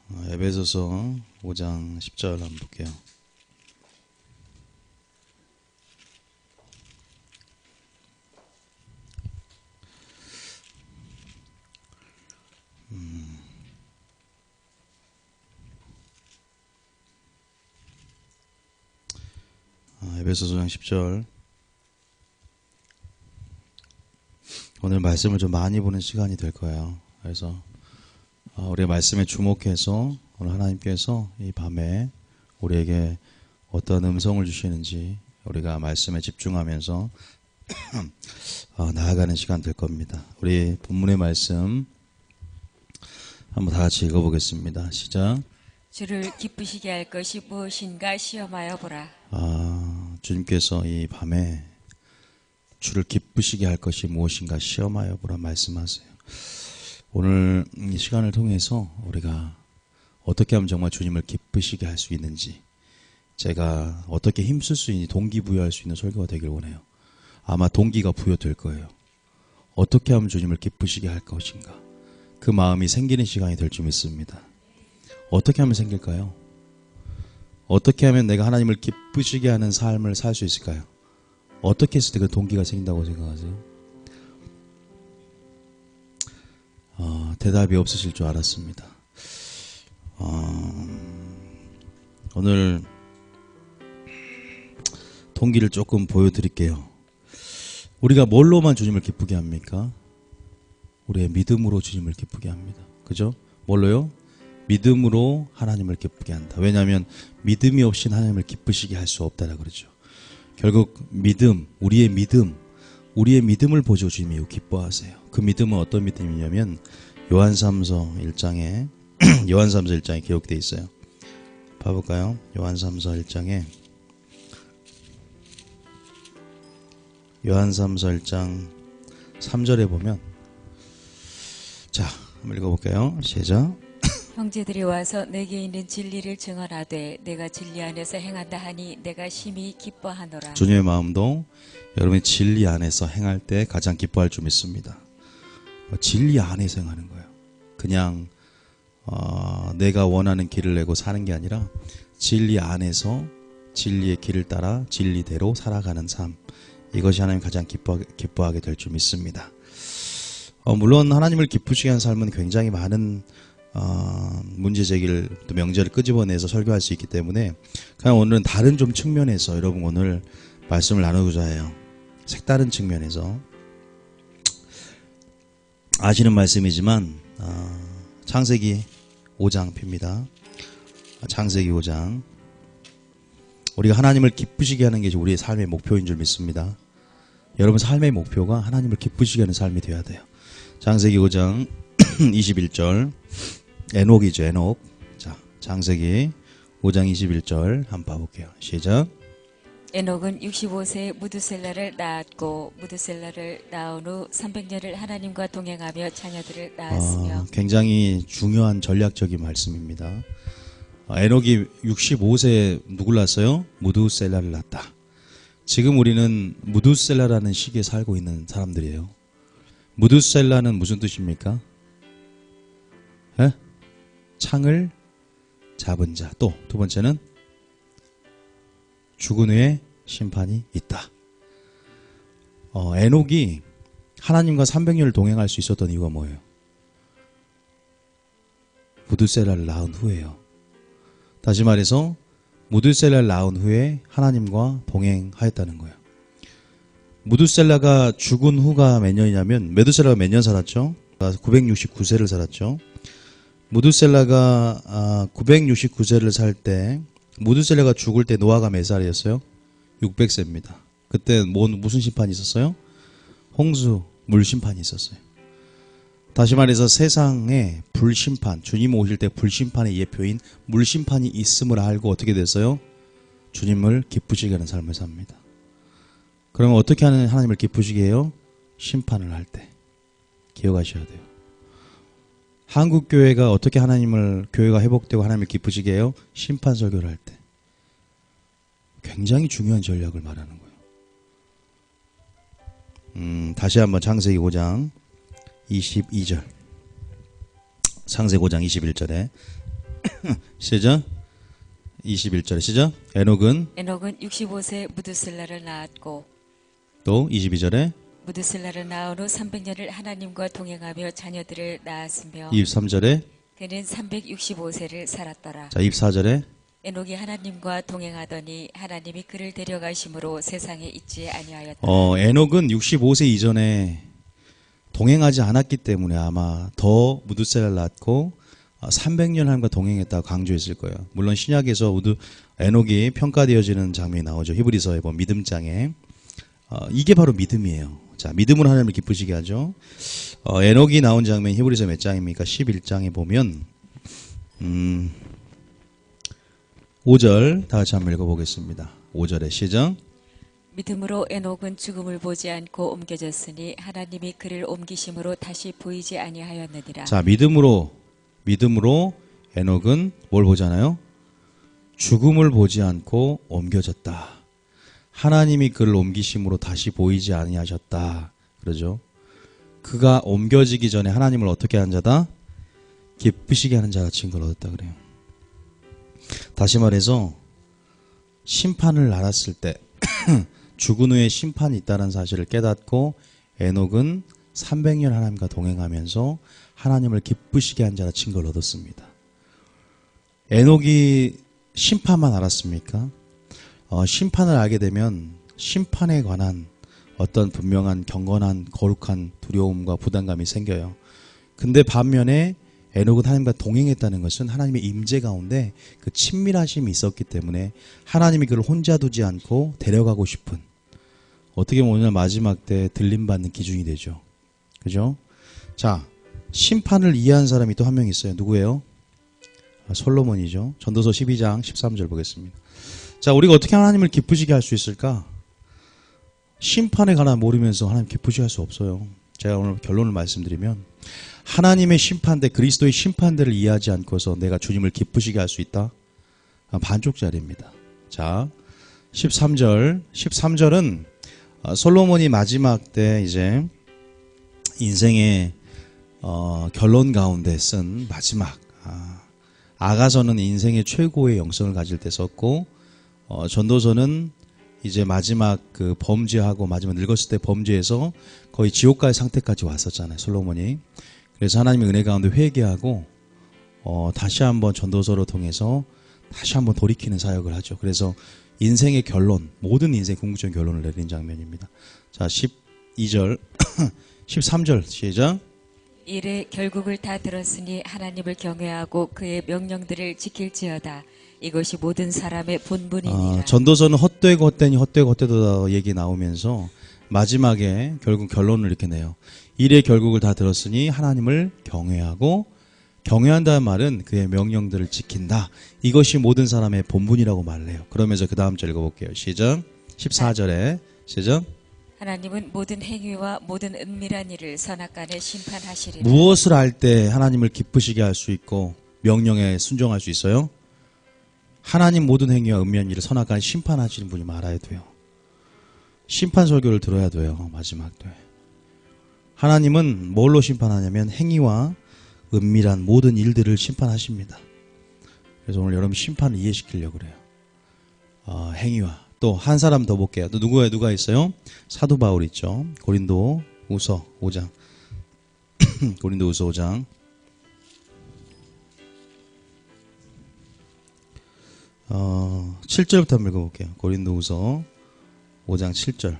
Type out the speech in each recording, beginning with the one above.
에베소서 5장 10절 한번 볼게요. 에베소서 5장 10절. 오늘 말씀을 좀 많이 보는 시간이 될 거예요. 그래서 우리의 말씀에 주목해서 오늘 하나님께서 이 밤에 우리에게 어떤 음성을 주시는지 우리가 말씀에 집중하면서 나아가는 시간 될 겁니다. 우리 본문의 말씀 한번 다 같이 읽어보겠습니다. 시작. 주를 기쁘시게 할 것이 무엇인가 시험하여 보라. 주님께서 이 밤에 주를 기쁘시게 할 것이 무엇인가 시험하여 보라 말씀하세요. 오늘 이 시간을 통해서 우리가 어떻게 하면 정말 주님을 기쁘시게 할 수 있는지, 제가 어떻게 힘쓸 수 있는지 동기부여할 수 있는 설교가 되길 원해요. 아마 동기가 부여될 거예요. 어떻게 하면 주님을 기쁘시게 할 것인가, 그 마음이 생기는 시간이 될 줄 믿습니다. 어떻게 하면 생길까요? 어떻게 하면 내가 하나님을 기쁘시게 하는 삶을 살 수 있을까요? 어떻게 했을 때 그 동기가 생긴다고 생각하세요? 대답이 없으실 줄 알았습니다. 오늘 동기를 조금 보여드릴게요. 우리가 뭘로만 주님을 기쁘게 합니까? 우리의 믿음으로 주님을 기쁘게 합니다. 그죠? 뭘로요? 믿음으로 하나님을 기쁘게 한다. 왜냐하면 믿음이 없인 하나님을 기쁘시게 할 수 없다라 그러죠. 결국 믿음, 우리의 믿음을 보죠. 주님이 기뻐하세요. 그 믿음은 어떤 믿음이냐면 요한삼서 1장에 요한삼서 1장에 기록되어 있어요. 봐볼까요? 요한삼서 1장 3절에 보면, 자, 한번 읽어볼게요. 시작. 형제들이 와서 내게 있는 진리를 증언하되 내가 진리 안에서 행한다 하니 내가 심히 기뻐하노라. 주님의 마음도 여러분이 진리 안에서 행할 때 가장 기뻐할 줄 믿습니다. 진리 안에서 행하는 거예요. 그냥 내가 원하는 길을 내고 사는 게 아니라 진리 안에서 진리의 길을 따라 진리대로 살아가는 삶, 이것이 하나님 가장 기뻐하게 될 줄 믿습니다. 물론 하나님을 기쁘시게 하는 삶은 굉장히 많은 문제 제기를, 또 명제를 끄집어내서 설교할 수 있기 때문에 그냥 오늘은 다른 좀 측면에서 여러분 오늘 말씀을 나누고자 해요. 색다른 측면에서. 아시는 말씀이지만 창세기 5장 핍니다. 창세기 5장. 우리가 하나님을 기쁘시게 하는 게 우리의 삶의 목표인 줄 믿습니다. 여러분 삶의 목표가 하나님을 기쁘시게 하는 삶이 되어야 돼요. 창세기 5장 21절. 에녹이죠, 에녹. 자, 창세기 5장 21절 한번 봐볼게요. 시작. 에녹은 65세에 무드셀라를 낳았고 무드셀라를 낳은 후 300년을 하나님과 동행하며 자녀들을 낳았으며. 굉장히 중요한 전략적인 말씀입니다. 에녹이 65세에 누굴 낳았어요? 무드셀라를 낳았다. 지금 우리는 무드셀라라는 시기에 살고 있는 사람들이에요. 무드셀라는 무슨 뜻입니까? 에? 창을 잡은 자. 또 두 번째는 죽은 후에 심판이 있다. 에녹이 하나님과 300년을 동행할 수 있었던 이유가 뭐예요? 무드셀라를 낳은 후에요. 다시 말해서 무드셀라를 낳은 후에 하나님과 동행하였다는 거예요. 무드셀라가 죽은 후가 몇 년이냐면, 메두셀라가 몇 년 살았죠? 969세를 살았죠. 무드셀라가 969세를 살 때, 무드셀라가 죽을 때 노아가 몇 살이었어요? 600세입니다. 그때 무슨 심판이 있었어요? 홍수, 물심판이 있었어요. 다시 말해서 세상에 불심판, 주님 오실 때 불심판의 예표인 물심판이 있음을 알고 어떻게 됐어요? 주님을 기쁘시게 하는 삶을 삽니다. 그러면 어떻게 하는 하나님을 기쁘시게 해요? 심판을 할 때. 기억하셔야 돼요. 한국 교회가 어떻게 교회가 회복되고 하나님을 기쁘시게 해요? 심판 설교를 할 때. 굉장히 중요한 전략을 말하는 거예요. 다시 한번 창세기 5장 22절. 창세기 5장 21절에 시작. 21절에 시작. 에녹은 에녹은 65세 무드슬라를 낳았고 또 22절에 무드슬라를 낳은 후 300년을 하나님과 동행하며 자녀들을 낳았으며 23절에 그는 365세를 살았더라. 자 24절에 에녹이 하나님과 동행하더니 하나님이 그를 데려가심으로 세상에 있지 아니하였다. 에녹은 65세 이전에 동행하지 않았기 때문에 아마 더 무드셀라를 낳고 300년 하나님과 동행했다고 강조했을 거예요. 물론 신약에서 에녹이 평가되어지는 장면이 나오죠. 히브리서에 보면 믿음장에. 이게 바로 믿음이에요. 자, 믿음으로 하나님을 기쁘시게 하죠. 에녹이 나온 장면 히브리서 몇 장입니까? 11장에 보면 5절 다 같이 한번 읽어보겠습니다. 5절에 시작. 믿음으로 에녹은 죽음을 보지 않고 옮겨졌으니 하나님이 그를 옮기심으로 다시 보이지 아니하였느니라. 자, 믿음으로 에녹은 뭘 보잖아요? 죽음을 보지 않고 옮겨졌다. 하나님이 그를 옮기심으로 다시 보이지 아니하셨다. 그러죠? 그가 옮겨지기 전에 하나님을 어떻게 하는 자다? 기쁘시게 하는 자가 증거를 얻었다 그래요. 다시 말해서 심판을 알았을 때 죽은 후에 심판이 있다는 사실을 깨닫고 에녹은 300년 하나님과 동행하면서 하나님을 기쁘시게 한 자라 증거를 얻었습니다. 에녹이 심판만 알았습니까? 심판을 알게 되면 심판에 관한 어떤 분명한 경건한 거룩한 두려움과 부담감이 생겨요. 근데 반면에 에녹은 하나님과 동행했다는 것은 하나님의 임재 가운데 그 친밀하심이 있었기 때문에 하나님이 그를 혼자 두지 않고 데려가고 싶은, 어떻게 보면 오늘 마지막 때 들림받는 기준이 되죠. 그죠? 자, 심판을 이해한 사람이 또 한 명 있어요. 누구예요? 솔로몬이죠. 전도서 12장 13절 보겠습니다. 자, 우리가 어떻게 하나님을 기쁘시게 할 수 있을까? 심판에 관한 모르면서 하나님 기쁘시게 할 수 없어요. 제가 오늘 결론을 말씀드리면 하나님의 심판대, 그리스도의 심판대를 이해하지 않고서 내가 주님을 기쁘시게 할 수 있다? 반쪽짜리입니다. 자, 13절은 솔로몬이 마지막 때 이제 인생의 결론 가운데 쓴 마지막, 아가서는 인생의 최고의 영성을 가질 때 썼고, 전도서는 이제 마지막 그 범죄하고 마지막 늙었을 때 범죄해서 거의 지옥 갈 상태까지 왔었잖아요, 솔로몬이. 그래서 하나님의 은혜 가운데 회개하고 다시 한번 전도서를 통해서 다시 한번 돌이키는 사역을 하죠. 그래서 인생의 결론, 모든 인생의 궁극적인 결론을 내린 장면입니다. 자, 12절 13절 시작. 이래 결국을 다 들었으니 하나님을 경외하고 그의 명령들을 지킬지어다. 이것이 모든 사람의 본분이니라. 전도서는 헛되고 헛되도 얘기 나오면서 마지막에 결국 결론을 이렇게 내요. 이래 결국을 다 들었으니 하나님을 경외하고, 경외한다는 말은 그의 명령들을 지킨다. 이것이 모든 사람의 본분이라고 말을 해요. 그러면서 그 다음 절 읽어볼게요. 시작. 14절에 시작. 하나님은 모든 행위와 모든 은밀한 일을 선악간에 심판하시리라. 무엇을 할 때 하나님을 기쁘시게 할 수 있고 명령에 순종할 수 있어요? 하나님 모든 행위와 은밀한 일을 선악간에 심판하시는 분이 말아야 돼요. 심판 설교를 들어야 돼요. 마지막 때. 하나님은 뭘로 심판하냐면 행위와 은밀한 모든 일들을 심판하십니다. 그래서 오늘 여러분 심판을 이해시키려고 그래요. 행위와 또 한 사람 더 볼게요. 또 누가 있어요? 사도 바울 있죠. 고린도후서 5장. 고린도후서 5장. 어, 7절부터 한번 읽어볼게요. 고린도후서 5장 7절.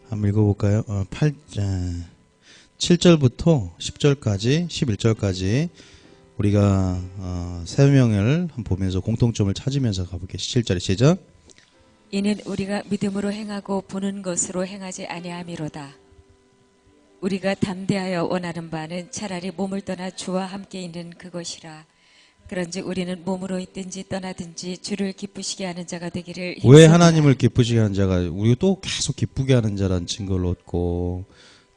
한번 읽어볼까요? 7절부터 10절까지 11절까지 우리가 설명을 한번 보면서 공통점을 찾으면서 가볼게요. 7절에 시작. 이는 우리가 믿음으로 행하고 보는 것으로 행하지 아니함이로다. 우리가 담대하여 원하는 바는 차라리 몸을 떠나 주와 함께 있는 그것이라. 그런즉 우리는 몸으로 있든지 떠나든지 주를 기쁘시게 하는 자가 되기를 힘쓰노라. 왜 하나님을 기쁘시게 하는 자가, 우리가 또 계속 기쁘게 하는 자라는 증거를 얻고,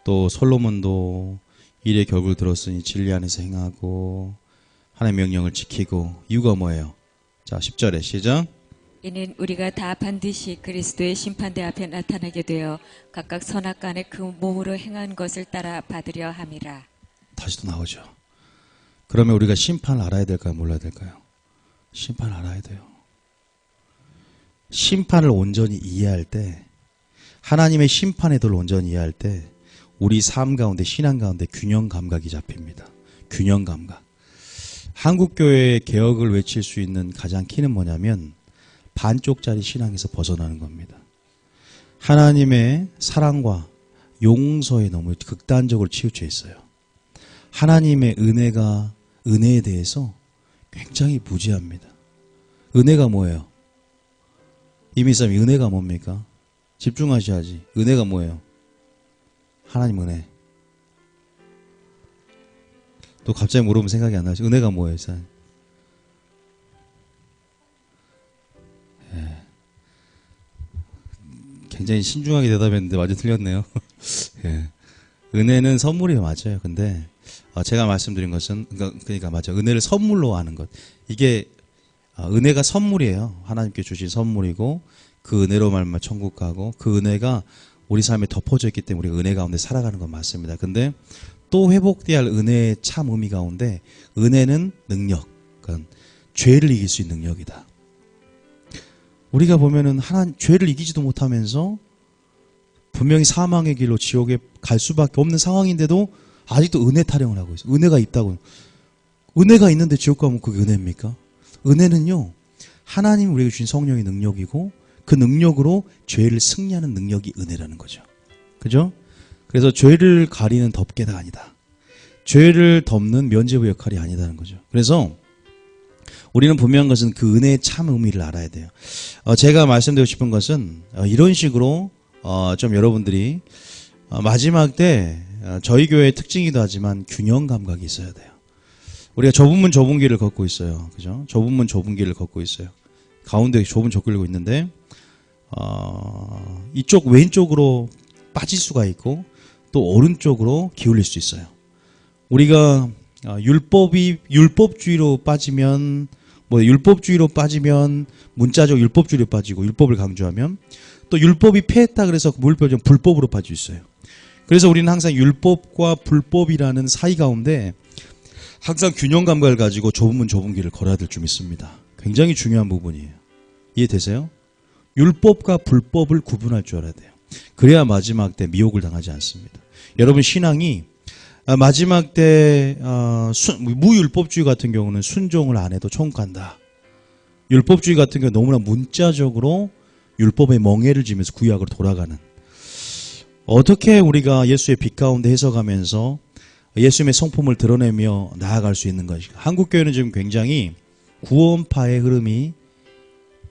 또 솔로몬도 일의 결국을 들었으니 진리 안에서 행하고 하나님의 명령을 지키고, 이유가 뭐예요? 자, 10절에 시작. 이는 우리가 다 반드시 그리스도의 심판대 앞에 나타나게 되어 각각 선악간에 그 몸으로 행한 것을 따라 받으려 함이라. 다시 또 나오죠. 그러면 우리가 심판을 알아야 될까요? 몰라야 될까요? 심판을 알아야 돼요. 심판을 온전히 이해할 때, 하나님의 심판의 도를 온전히 이해할 때 우리 삶 가운데, 신앙 가운데 균형 감각이 잡힙니다. 균형 감각. 한국교회의 개혁을 외칠 수 있는 가장 키는 뭐냐면 반쪽짜리 신앙에서 벗어나는 겁니다. 하나님의 사랑과 용서에 너무 극단적으로 치우쳐 있어요. 하나님의 은혜에 대해서 굉장히 무지합니다. 은혜가 뭐예요? 이미사님, 은혜가 뭡니까? 집중하셔야지. 은혜가 뭐예요? 하나님 은혜. 또 갑자기 물으면 생각이 안 나죠. 은혜가 뭐예요, 사장님? 예. 굉장히 신중하게 대답했는데 완전 틀렸네요. 예. 은혜는 선물이에요, 맞아요. 근데 제가 말씀드린 것은 그러니까 맞아요. 은혜를 선물로 하는 것. 이게 은혜가 선물이에요. 하나님께 주신 선물이고 그 은혜로 말미암아 천국 가고 그 은혜가 우리 삶에 덮어져 있기 때문에 우리가 은혜 가운데 살아가는 건 맞습니다. 근데 또 회복돼야 할 은혜의 참 의미 가운데 은혜는 능력, 그러니까 죄를 이길 수 있는 능력이다. 우리가 보면은 죄를 이기지도 못하면서 분명히 사망의 길로 지옥에 갈 수밖에 없는 상황인데도 아직도 은혜 타령을 하고 있어요. 은혜가 있다고. 은혜가 있는데 지옥 가면 그게 은혜입니까? 은혜는요, 하나님이 우리에게 주신 성령의 능력이고 그 능력으로 죄를 승리하는 능력이 은혜라는 거죠. 그죠? 그래서 죄를 가리는 덮개가 아니다. 죄를 덮는 면죄부 역할이 아니다는 거죠. 그래서 우리는 분명한 것은 그 은혜의 참 의미를 알아야 돼요. 제가 말씀드리고 싶은 것은 이런 식으로 좀 여러분들이 마지막 때 저희 교회의 특징이기도 하지만 균형 감각이 있어야 돼요. 우리가 좁은 문 좁은 길을 걷고 있어요. 그죠? 좁은 문 좁은 길을 걷고 있어요. 가운데 좁은 좁 길을 걷고 있는데 이쪽 왼쪽으로 빠질 수가 있고 또 오른쪽으로 기울일 수 있어요. 우리가 율법주의로 빠지면 율법주의로 빠지면 문자적 율법주의로 빠지고 율법을 강조하면 또 율법이 패했다 그래서 불법으로 빠질 수 있어요. 그래서 우리는 항상 율법과 불법이라는 사이 가운데 항상 균형 감각을 가지고 좁은 문 좁은 길을 걸어야 될 줄 믿습니다. 굉장히 중요한 부분이에요. 이해되세요? 율법과 불법을 구분할 줄 알아야 돼요. 그래야 마지막 때 미혹을 당하지 않습니다. 여러분 신앙이 마지막 때 무율법주의 같은 경우는 순종을 안 해도 천국 간다. 율법주의 같은 경우는 너무나 문자적으로 율법의 멍해를 지면서 구약으로 돌아가는. 어떻게 우리가 예수의 빛 가운데 해석하면서 예수님의 성품을 드러내며 나아갈 수 있는 것인가. 한국교회는 지금 굉장히 구원파의 흐름이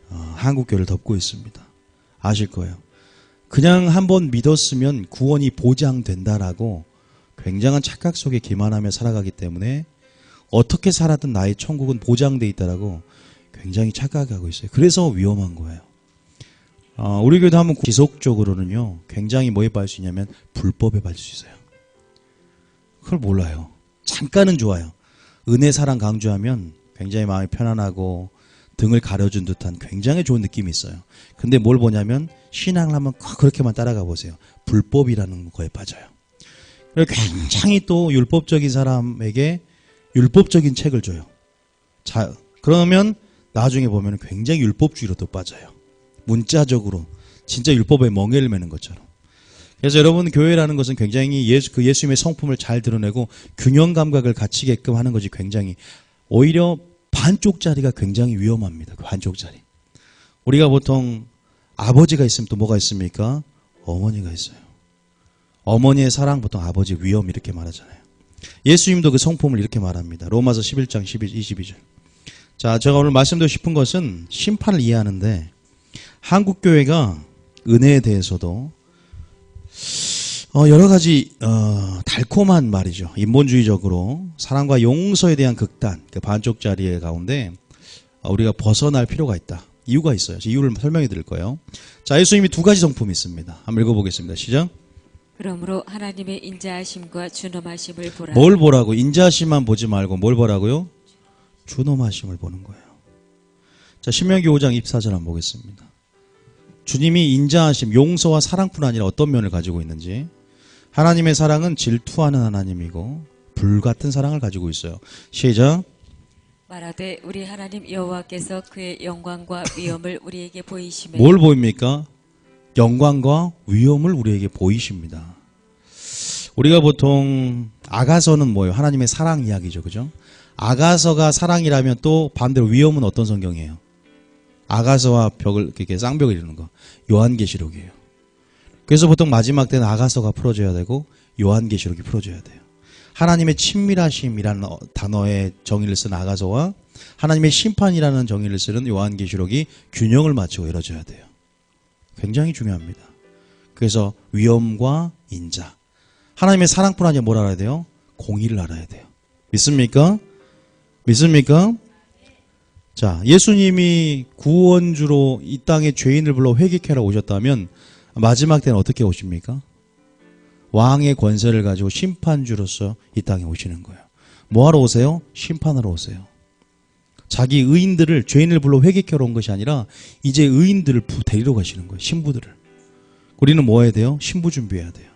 한국교회를 덮고 있습니다. 아실 거예요. 그냥 한번 믿었으면 구원이 보장된다라고 굉장한 착각 속에 기만하며 살아가기 때문에 어떻게 살아든 나의 천국은 보장돼 있다라고 굉장히 착각하고 있어요. 그래서 위험한 거예요. 우리 교회도 한번 지속적으로는요, 굉장히 뭐에 빠질 수 있냐면 불법에 빠질 수 있어요. 그걸 몰라요. 잠깐은 좋아요. 은혜 사랑 강조하면 굉장히 마음이 편안하고 등을 가려준 듯한 굉장히 좋은 느낌이 있어요. 근데 뭘 보냐면 신앙을 하면 그렇게만 따라가 보세요. 불법이라는 거에 빠져요. 굉장히 또 율법적인 사람에게 율법적인 책을 줘요. 자, 그러면 나중에 보면 굉장히 율법주의로 또 빠져요. 문자적으로 진짜 율법에 멍해를 매는 것처럼. 그래서 여러분 교회라는 것은 굉장히 예수님의 성품을 잘 드러내고 균형 감각을 갖추게끔 하는 것이 굉장히 오히려 반쪽짜리가 굉장히 위험합니다. 반쪽짜리. 우리가 보통 아버지가 있으면 또 뭐가 있습니까? 어머니가 있어요. 어머니의 사랑 보통 아버지의 위험 이렇게 말하잖아요. 예수님도 그 성품을 이렇게 말합니다. 로마서 11장 22절. 자, 제가 오늘 말씀드리고 싶은 것은 심판을 이해하는데 한국교회가 은혜에 대해서도 여러 가지 달콤한 말이죠. 인본주의적으로 사랑과 용서에 대한 극단, 그 반쪽짜리 가운데 우리가 벗어날 필요가 있다. 이유가 있어요. 이유를 설명해 드릴 거예요. 자, 예수님이 두 가지 성품이 있습니다. 한번 읽어보겠습니다. 시작. 그러므로 하나님의 인자하심과 준엄하심을 보라. 뭘 보라고? 인자하심만 보지 말고 뭘 보라고요? 준엄하심을 보는 거예요. 자, 자, 신명기 5장 24절 한번 보겠습니다. 주님이 인자하심, 용서와 사랑뿐 아니라 어떤 면을 가지고 있는지. 하나님의 사랑은 질투하는 하나님이고 불같은 사랑을 가지고 있어요. 시작. 말하되 우리 하나님 여호와께서 그의 영광과 위엄을 우리에게 보이시매. 뭘 보입니까? 영광과 위엄을 우리에게 보이십니다. 우리가 보통 아가서는 뭐예요? 하나님의 사랑 이야기죠. 그죠? 아가서가 사랑이라면 또 반대로 위엄은 어떤 성경이에요? 아가서와 벽을 이렇게 쌍벽을 이루는 거. 요한계시록이에요. 그래서 보통 마지막 때는 아가서가 풀어줘야 되고 요한계시록이 풀어줘야 돼요. 하나님의 친밀하심이라는 단어의 정의를 쓴 아가서와 하나님의 심판이라는 정의를 쓰는 요한계시록이 균형을 맞추고 이루어져야 돼요. 굉장히 중요합니다. 그래서 위엄과 인자. 하나님의 사랑뿐 아니라 뭘 알아야 돼요? 공의를 알아야 돼요. 믿습니까? 믿습니까? 자, 예수님이 구원주로 이 땅에 죄인을 불러 회개케하러 오셨다면 마지막 때는 어떻게 오십니까? 왕의 권세를 가지고 심판주로서 이 땅에 오시는 거예요. 뭐하러 오세요? 심판하러 오세요. 자기 의인들을, 죄인을 불러 회개케하러 온 것이 아니라 이제 의인들을 데리러 가시는 거예요. 신부들을. 우리는 뭐 해야 돼요? 신부 준비해야 돼요.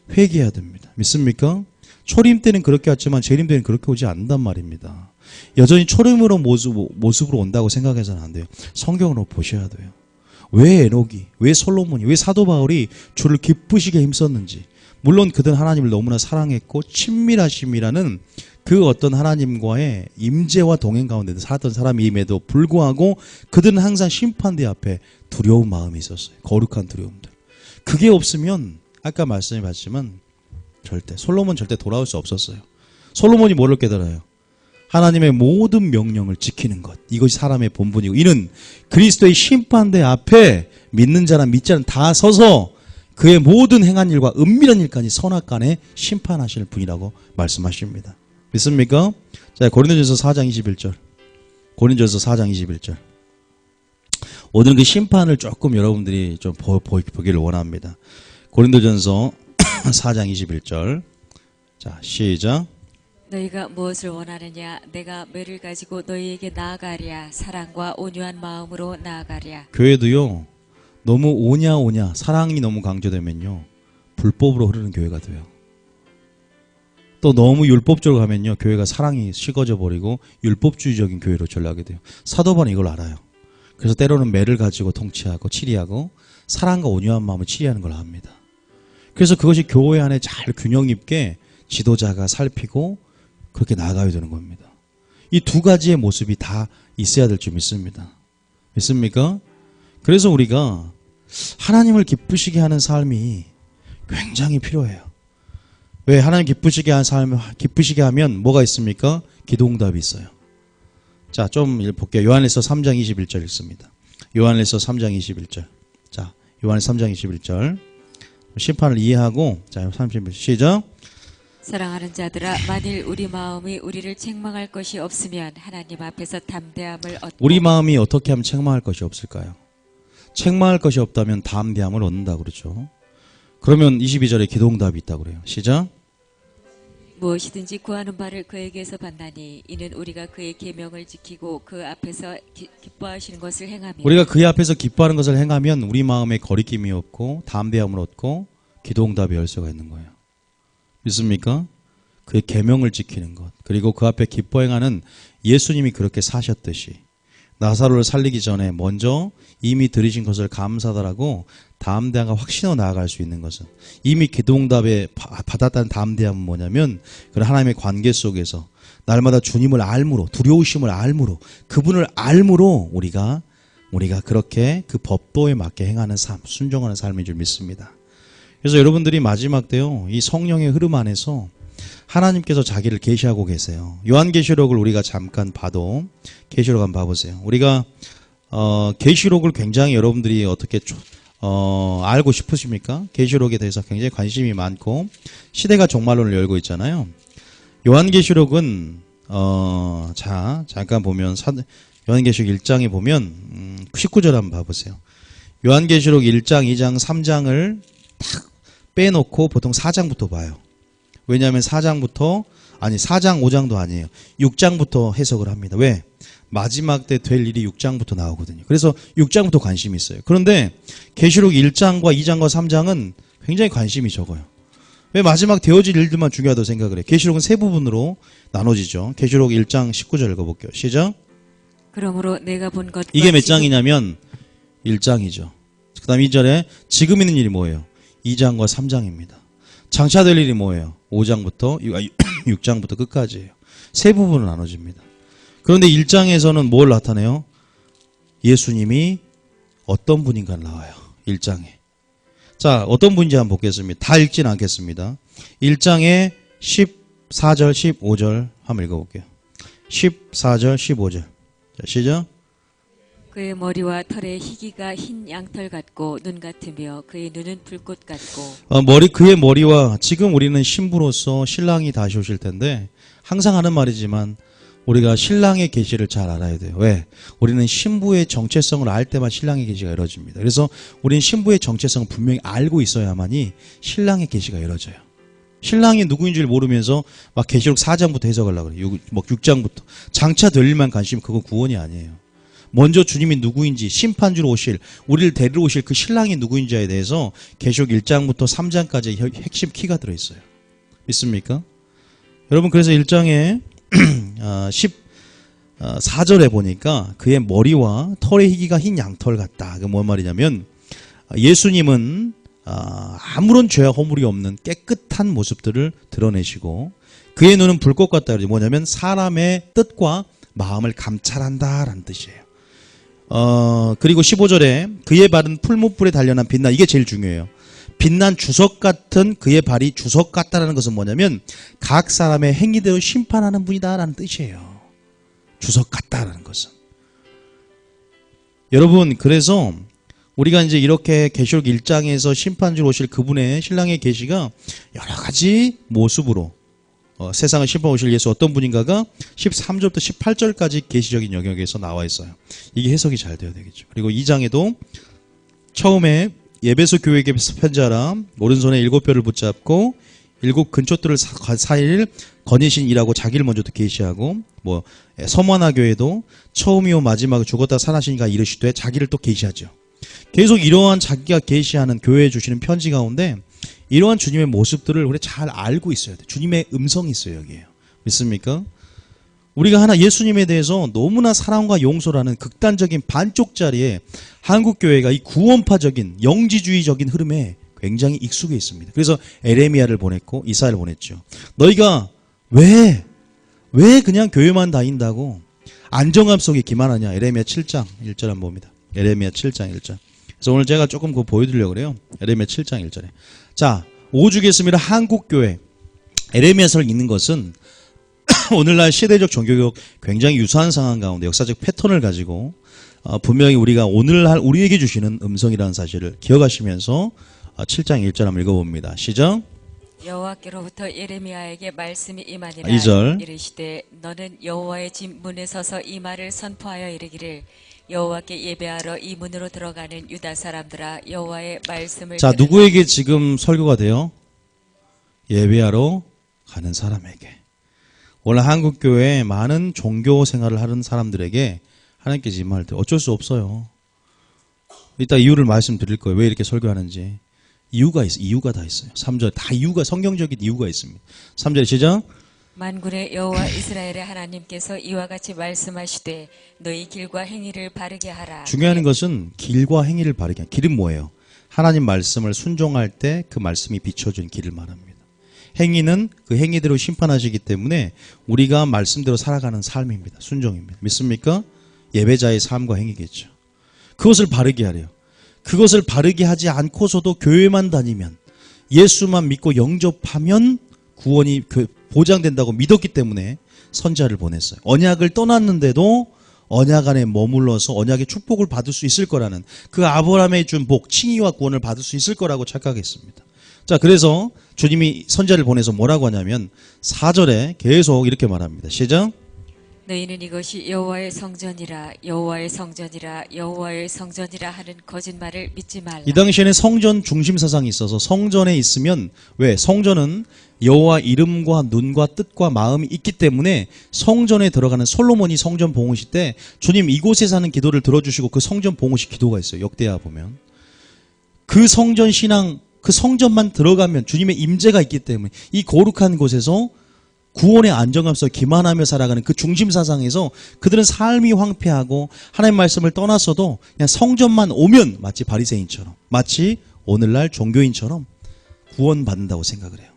회개해야 됩니다. 믿습니까? 초림 때는 그렇게 왔지만 재림 때는 그렇게 오지 않는단 말입니다. 여전히 초림으로 모습으로 온다고 생각해서는 안 돼요. 성경으로 보셔야 돼요. 왜 에녹이, 왜 솔로몬이, 왜 사도 바울이 주를 기쁘시게 힘썼는지. 물론 그들은 하나님을 너무나 사랑했고 친밀하심이라는 그 어떤 하나님과의 임재와 동행 가운데 살았던 사람임에도 불구하고 그들은 항상 심판대 앞에 두려운 마음이 있었어요. 거룩한 두려움들. 그게 없으면 아까 말씀해봤지만 솔로몬 절대 돌아올 수 없었어요. 솔로몬이 뭐를 깨달아요? 하나님의 모든 명령을 지키는 것. 이것이 사람의 본분이고 이는 그리스도의 심판대 앞에 믿는 자나 믿지 않는 다 서서 그의 모든 행한 일과 은밀한 일까지 선악간에 심판하실 분이라고 말씀하십니다. 믿습니까? 자, 고린도전서 4장 21절. 고린도전서 4장 21절. 오늘은 그 심판을 조금 여러분들이 좀 보기를 원합니다. 고린도전서 4장 21절. 자, 시작. 너희가 무엇을 원하느냐? 내가 뭐를 가지고 너희에게 나아가랴? 사랑과 온유한 마음으로 나아가랴. 교회도요, 너무 오냐 사랑이 너무 강조되면요 불법으로 흐르는 교회가 돼요. 또 너무 율법적으로 가면요 교회가 사랑이 식어져 버리고 율법주의적인 교회로 전락하게 돼요. 사도 바울은 이걸 알아요. 그래서 때로는 매를 가지고 통치하고 치리하고 사랑과 온유한 마음을 치리하는 걸 압니다. 그래서 그것이 교회 안에 잘 균형 있게 지도자가 살피고 그렇게 나아가야 되는 겁니다. 이 두 가지의 모습이 다 있어야 될 줄 믿습니다. 믿습니까? 그래서 우리가 하나님을 기쁘시게 하는 삶이 굉장히 필요해요. 왜? 하나님 기쁘시게 하는 삶을 기쁘시게 하면 뭐가 있습니까? 기도응답이 있어요. 자, 좀 볼게요. 요한일서 3장 21절 읽습니다. 요한일서 3장 21절. 자, 요한일서 3장 21절. 심판을 이해하고 자, 31절 시작. 사랑하는 자들아, 만일 우리 마음이 우리를 책망할 것이 없으면 하나님 앞에서 담대함을 얻고. 우리 마음이 어떻게 하면 책망할 것이 없을까요? 책망할 것이 없다면 담대함을 얻는다고 그러죠. 그러면 22절에 기도응답이 있다고 그래요. 시작. 무엇이든지 구하는 바를 그에게서 받나니 이는 우리가 그의 계명을 지키고 그 앞에서 기뻐하시는 것을 행하며. 우리가 그의 앞에서 기뻐하는 것을 행하면 우리 마음에 거리낌이 없고 담대함을 얻고 기도응답의 열쇠가 있는 거예요. 믿습니까? 그의 계명을 지키는 것, 그리고 그 앞에 기뻐 행하는 예수님이 그렇게 사셨듯이 나사로를 살리기 전에 먼저 이미 들으신 것을 감사하다라고 담대함과 확신으로 나아갈 수 있는 것은, 이미 기도응답에 받았다는 담대함은 뭐냐면 그런 하나님의 관계 속에서 날마다 주님을 알므로, 두려우심을 알므로, 그분을 알므로 우리가 그렇게 그 법도에 맞게 행하는 삶, 순종하는 삶인 줄 믿습니다. 그래서 여러분들이 마지막 때요, 이 성령의 흐름 안에서 하나님께서 자기를 계시하고 계세요. 요한계시록을 우리가 잠깐 봐도, 계시록 한번 봐보세요. 우리가 계시록을 굉장히 여러분들이 어떻게 알고 싶으십니까? 계시록에 대해서 굉장히 관심이 많고 시대가 종말론을 열고 있잖아요. 요한계시록은 자, 잠깐 보면 요한계시록 1장에 보면 19절 한번 봐보세요. 요한계시록 1장, 2장, 3장을 딱 빼놓고 보통 4장부터 봐요. 왜냐하면 4장, 5장도 아니에요. 6장부터 해석을 합니다. 왜? 마지막 때 될 일이 6장부터 나오거든요. 그래서 6장부터 관심이 있어요. 그런데 계시록 1장과 2장과 3장은 굉장히 관심이 적어요. 왜 마지막 되어질 일들만 중요하다고 생각을 해요? 계시록은 세 부분으로 나눠지죠. 계시록 1장 19절 읽어볼게요. 시작. 그러므로 내가 본 것과 이게 몇 장이냐면 1장이죠. 그 다음 2절에 지금 있는 일이 뭐예요? 2장과 3장입니다. 장차 될 일이 뭐예요? 5장부터 6장부터 끝까지예요. 세 부분으로 나눠집니다. 그런데 1장에서는 뭘 나타내요? 예수님이 어떤 분인가 나와요. 1장에. 자, 어떤 분인지 한번 보겠습니다. 다 읽지는 않겠습니다. 1장에 14절, 15절 한번 읽어볼게요. 14절, 15절. 자, 시작. 그의 머리와 털에 희기가 흰 양털 같고 눈 같으며 그의 눈은 불꽃 같고 그의 머리와 지금 우리는 신부로서 신랑이 다시 오실 텐데 항상 하는 말이지만 우리가 신랑의 계시를 잘 알아야 돼요. 왜? 우리는 신부의 정체성을 알 때만 신랑의 계시가 열어집니다. 그래서 우리는 신부의 정체성을 분명히 알고 있어야만이 신랑의 계시가 열어져요. 신랑이 누구인 줄 모르면서 막 계시록 4장부터 해석하려고 그래요. 6장부터. 장차 될 일만 관심, 그건 구원이 아니에요. 먼저 주님이 누구인지, 심판주로 오실, 우리를 데리러 오실 그 신랑이 누구인지에 대해서 계시록 1장부터 3장까지 핵심 키가 들어있어요. 믿습니까? 여러분, 그래서 1장에 14절에 보니까 그의 머리와 털의 희기가 흰 양털 같다. 그게 뭔 말이냐면 예수님은 아무런 죄와 허물이 없는 깨끗한 모습들을 드러내시고 그의 눈은 불꽃 같다. 뭐냐면 사람의 뜻과 마음을 감찰한다라는 뜻이에요. 그리고 15절에 그의 발은 풀무불에 단련한 빛나. 이게 제일 중요해요. 빛난 주석 같은 그의 발이 주석 같다라는 것은 뭐냐면 각 사람의 행위대로 심판하는 분이다라는 뜻이에요. 주석 같다라는 것은. 여러분, 그래서 우리가 이제 이렇게 계시록 1장에서 심판주로 오실 그분의 신랑의 계시가 여러 가지 모습으로 세상을 심판 오실 예수 어떤 분인가가 13절부터 18절까지 계시적인 영역에서 나와 있어요. 이게 해석이 잘 되어야 되겠죠. 그리고 2장에도 처음에 예배소 교회에게 편지하라. 오른손에 7뼈를 붙잡고 7 근초들을 4일 거니신 이라고 자기를 먼저 계시하고 서머나 교회도 처음이요 마지막에 죽었다 살아나시니까 이르시되 자기를 또 계시하죠. 계속 이러한 자기가 계시하는 교회에 주시는 편지 가운데 이러한 주님의 모습들을 우리 잘 알고 있어야 돼. 주님의 음성이 있어요, 여기에요. 믿습니까? 우리가 하나 예수님에 대해서 너무나 사랑과 용서라는 극단적인 반쪽짜리에 한국교회가 이 구원파적인 영지주의적인 흐름에 굉장히 익숙해 있습니다. 그래서 에레미야를 보냈고 이사야를 보냈죠. 너희가 왜 그냥 교회만 다닌다고 안정감 속에 기만하냐. 에레미야 7장 1절 한번 봅니다. 에레미야 7장 1절. 그래서 오늘 제가 조금 그거 보여드리려고 그래요. 에레미야 7장 1절에. 자, 오죽했습니다. 한국교회. 에레미야서를 읽는 것은 오늘날 시대적 종교개혁 굉장히 유사한 상황 가운데 역사적 패턴을 가지고 분명히 우리가 오늘날 우리에게 주시는 음성이라는 사실을 기억하시면서 7장 1절 한번 읽어봅니다. 시작. 여호와께로부터 예레미야에게 말씀이 임하니라. 2절. 이르시되 너는 여호와의 집 문에 서서 이 말을 선포하여 이르기를 여호와께 예배하러 이 문으로 들어가는 유다 사람들아 여호와의 말씀을 자, 들으라. 누구에게 지금 설교가 돼요? 예배하러 가는 사람에게. 원래 한국교회에 많은 종교 생활을 하는 사람들에게 하나님께서 이 말을 어쩔 수 없어요. 이따 이유를 말씀드릴 거예요. 왜 이렇게 설교하는지. 이유가 다 있어요. 3절 다 이유가 성경적인 이유가 있습니다. 3절 시작. 만군의 여호와 이스라엘의 하나님께서 이와 같이 말씀하시되 너희 길과 행위를 바르게 하라. 중요한 것은 길과 행위를 바르게 하라. 길은 뭐예요? 하나님 말씀을 순종할 때 그 말씀이 비춰준 길을 말합니다. 행위는 그 행위대로 심판하시기 때문에 우리가 말씀대로 살아가는 삶입니다. 순종입니다. 믿습니까? 예배자의 삶과 행위겠죠. 그것을 바르게 하래요. 그것을 바르게 하지 않고서도 교회만 다니면 예수만 믿고 영접하면 구원이 보장된다고 믿었기 때문에 선지자를 보냈어요. 언약을 떠났는데도 언약 안에 머물러서 언약의 축복을 받을 수 있을 거라는 그 아브라함의 준 복, 칭의와 구원을 받을 수 있을 거라고 착각했습니다. 자, 그래서 주님이 선지자를 보내서 뭐라고 하냐면 4절에 계속 이렇게 말합니다. 시작. 너희는 이것이 여호와의 성전이라 여호와의 성전이라 여호와의 성전이라 하는 거짓말을 믿지 말라. 이 당시에는 성전 중심 사상이 있어서 성전에 있으면 왜? 성전은 여호와 이름과 눈과 뜻과 마음이 있기 때문에 성전에 들어가는 솔로몬이 성전 봉헌시 때 주님 이곳에 사는 기도를 들어주시고 그 성전 봉헌시 기도가 있어요. 역대하 보면. 그 성전 신앙, 그 성전만 들어가면 주님의 임재가 있기 때문에 이 거룩한 곳에서 구원의 안정감 속에 기만하며 살아가는 그 중심 사상에서 그들은 삶이 황폐하고 하나님 말씀을 떠났어도 그냥 성전만 오면 마치 바리새인처럼, 마치 오늘날 종교인처럼 구원받는다고 생각을 해요.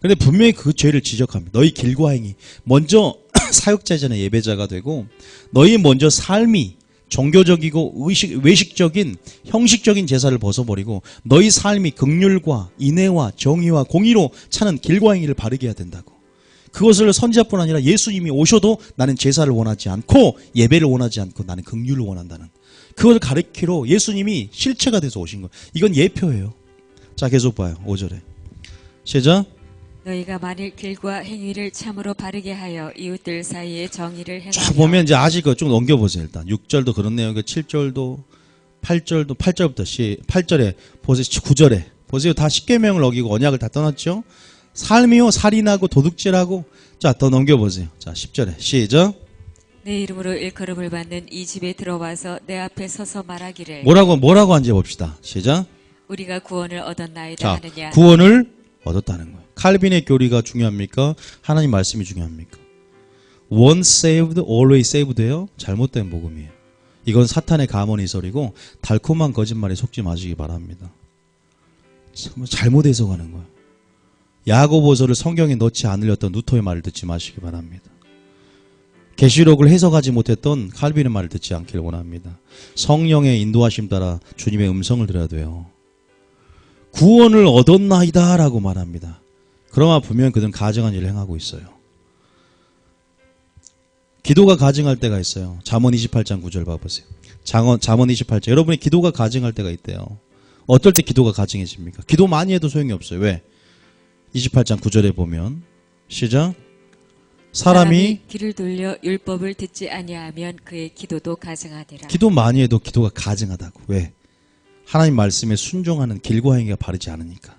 그런데 분명히 그 죄를 지적합니다. 너희 길과 행위, 먼저 사역자 전에 예배자가 되고 너희 먼저 삶이 종교적이고 외식적인 형식적인 제사를 벗어버리고 너희 삶이 긍휼과 인애와 정의와 공의로 차는 길과 행위를 바르게 해야 된다고. 그것을 선지자뿐 아니라 예수님이 오셔도 나는 제사를 원하지 않고 예배를 원하지 않고 나는 긍휼을 원한다는 그것을 가르치러 예수님이 실체가 돼서 오신 거예요. 이건 예표예요. 자, 계속 봐요. 5절에 시작. 너희가 만일 길과 행위를 참으로 바르게 하여 이웃들 사이에 정의를 행하며 쭉 보면 이제 아직 쭉 넘겨보세요. 일단 6절도 그런 내용이고 7절도 8절도 8절부터 8절에 보세요. 9절에 보세요. 다 십계명을 어기고 언약을 다 떠났죠. 삶이요 살인하고 도둑질하고. 자, 더 넘겨보세요. 자, 10절에 시작. 내 이름으로 일컬음을 받는 이 집에 들어와서 내 앞에 서서 말하기를 뭐라고 한지 봅시다. 시작. 우리가 구원을 얻었나이다 자, 하느냐. 구원을 얻었다는 거예요. 칼빈의 교리가 중요합니까? 하나님 말씀이 중요합니까? Once saved, always saved예요. 잘못된 복음이에요. 이건 사탄의 가문이설이고 달콤한 거짓말에 속지 마시기 바랍니다. 잘못 해석하는 거예요. 야고보서를 성경에 넣지 않으렸던 누토의 말을 듣지 마시기 바랍니다. 계시록을 해석하지 못했던 칼빈의 말을 듣지 않기를 원합니다. 성령의 인도하심 따라 주님의 음성을 들어야 돼요. 구원을 얻었나이다 라고 말합니다. 그러나 분명 그들은 가증한 일을 행하고 있어요. 기도가 가증할 때가 있어요. 잠언 28장 9절 봐보세요. 잠언 28장. 여러분의 기도가 가증할 때가 있대요. 어떨 때 기도가 가증해집니까? 기도 많이 해도 소용이 없어요. 왜? 28장 9절에 보면 시작. 사람이 귀를 돌려 율법을 듣지 아니하면 그의 기도도 가증하리라. 기도 많이 해도 기도가 가증하다고. 왜? 하나님 말씀에 순종하는 길과 행위가 바르지 않으니까.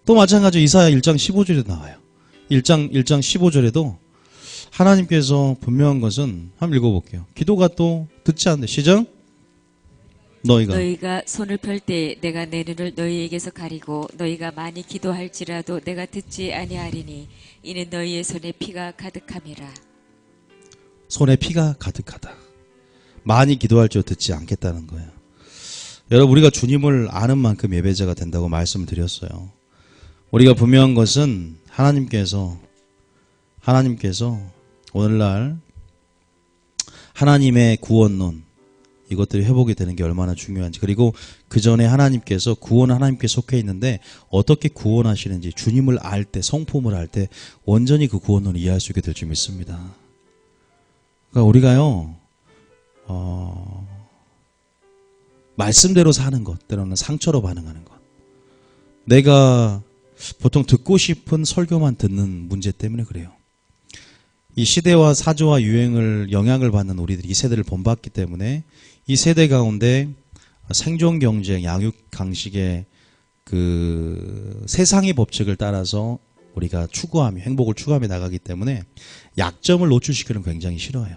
또 마찬가지로 이사야 1장 15절에도 나와요. 1장 15절에도 하나님께서 분명한 것은 한번 읽어볼게요. 기도가 또 듣지 않는데 시작. 너희가 손을 펼 때 내가 내 눈을 너희에게서 가리고 너희가 많이 기도할지라도 내가 듣지 아니하리니 이는 너희의 손에 피가 가득함이라. 손에 피가 가득하다. 많이 기도할지라도 듣지 않겠다는 거예요. 여러분, 우리가 주님을 아는 만큼 예배자가 된다고 말씀을 드렸어요. 우리가 분명한 것은 하나님께서 오늘날 하나님의 구원론 이것들이 회복이 되는 게 얼마나 중요한지, 그리고 그 전에 하나님께서 구원은 하나님께 속해 있는데 어떻게 구원하시는지 주님을 알 때, 성품을 알 때 온전히 그 구원론을 이해할 수 있게 될 줄 믿습니다. 그러니까 우리가요 말씀대로 사는 것, 때로는 상처로 반응하는 것, 내가 보통 듣고 싶은 설교만 듣는 문제 때문에 그래요. 이 시대와 사조와 유행을 영향을 받는 우리들이 이 세대를 본받기 때문에 이 세대 가운데 생존 경쟁, 양육 강식의 그 세상의 법칙을 따라서 우리가 추구하며 행복을 추구하며 나가기 때문에 약점을 노출시키는 걸 굉장히 싫어해요.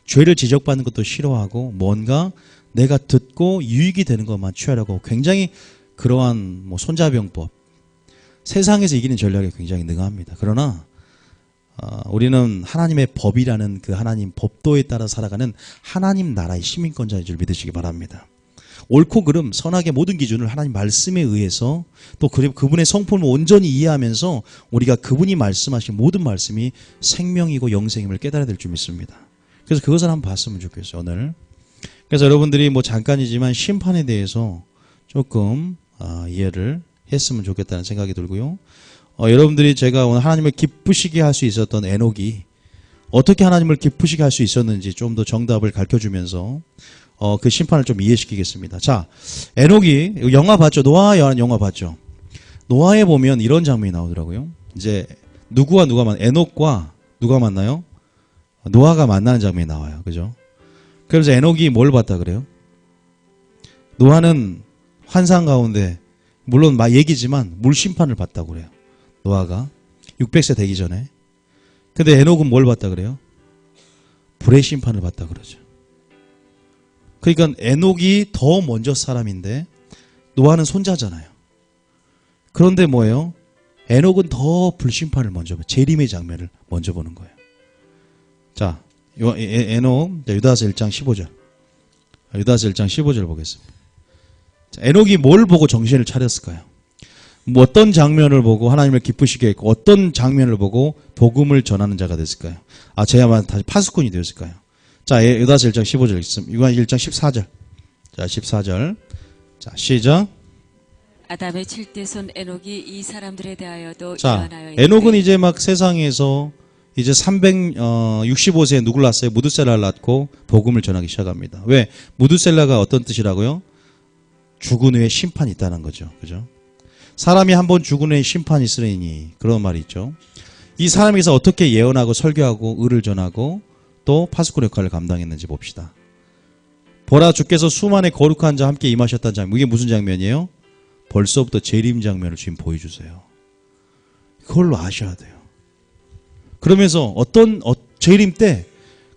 죄를 지적받는 것도 싫어하고 뭔가 내가 듣고 유익이 되는 것만 취하려고 굉장히 그러한 손자병법, 세상에서 이기는 전략에 굉장히 능합니다. 그러나 우리는 하나님의 법이라는 그 하나님 법도에 따라 살아가는 하나님 나라의 시민권자인 줄 믿으시기 바랍니다. 옳고 그름, 선악의 모든 기준을 하나님 말씀에 의해서 또 그분의 성품을 온전히 이해하면서 우리가 그분이 말씀하신 모든 말씀이 생명이고 영생임을 깨달아야 될 줄 믿습니다. 그래서 그것을 한번 봤으면 좋겠어요, 오늘. 그래서 여러분들이 잠깐이지만 심판에 대해서 조금 이해를 했으면 좋겠다는 생각이 들고요. 여러분들이 제가 오늘 하나님을 기쁘시게 할 수 있었던 에녹이 어떻게 하나님을 기쁘시게 할 수 있었는지 좀 더 정답을 가르쳐주면서 그 심판을 좀 이해시키겠습니다. 자, 에녹이 영화 봤죠? 노아라는 영화 봤죠? 노아에 보면 이런 장면이 나오더라고요. 이제 누가 에녹과 누가 만나요? 노아가 만나는 장면이 나와요. 그죠? 그래서 에녹이 뭘 봤다 그래요? 노아는 환상 가운데 물론 막 얘기지만 물 심판을 봤다고 그래요. 노아가 600세 되기 전에. 근데 에녹은 뭘 봤다 그래요? 불의 심판을 봤다 그러죠. 그러니까 에녹이 더 먼저 사람인데 노아는 손자잖아요. 그런데 뭐예요? 에녹은 더 불심판을 먼저 봐. 재림의 장면을 먼저 보는 거예요. 자, 에녹 유다서 1장 15절. 유다서 1장 15절 보겠습니다. 자, 에녹이 뭘 보고 정신을 차렸을까요? 뭐 어떤 장면을 보고 하나님을 기쁘시게 했고 어떤 장면을 보고 복음을 전하는 자가 됐을까요? 제야만 다시 파수꾼이 되었을까요? 자, 유다서 1장 15절 있습니다. 유다 1장 14절. 자, 14절. 자, 시작. 아담의 7대손 에녹이 이 사람들에 대하여도 자, 예언하여 에녹은 이제 막 세상에서 이제 365세에 누굴 낳았어요? 무드셀라를 낳고 복음을 전하기 시작합니다. 왜? 무드셀라가 어떤 뜻이라고요? 죽은 후에 심판이 있다는 거죠. 그죠? 사람이 한번 죽은 후에 심판이 있으리니 그런 말이 있죠. 이 사람에서 어떻게 예언하고 설교하고 의를 전하고 또 파수꾼 역할을 감당했는지 봅시다. 보라 주께서 수만의 거룩한 자 함께 임하셨다는 장면. 이게 무슨 장면이에요? 벌써부터 재림 장면을 지금 보여주세요. 그걸로 아셔야 돼요. 그러면서 재림 때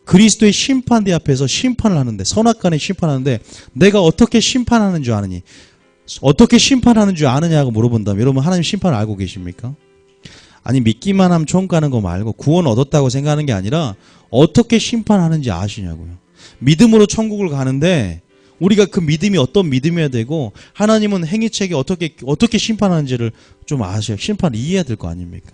그리스도의 심판대 앞에서 심판을 하는데 선악간에 심판하는데 내가 어떻게 심판하는 줄 아느니 어떻게 심판하는 줄 아느냐고 물어본다면 여러분 하나님 심판을 알고 계십니까? 아니 믿기만 하면 천국 가는 거 말고 구원 얻었다고 생각하는 게 아니라 어떻게 심판하는지 아시냐고요. 믿음으로 천국을 가는데 우리가 그 믿음이 어떤 믿음이어야 되고 하나님은 행위책에 어떻게 심판하는지를 좀 아셔야 심판을 이해해야 될 거 아닙니까?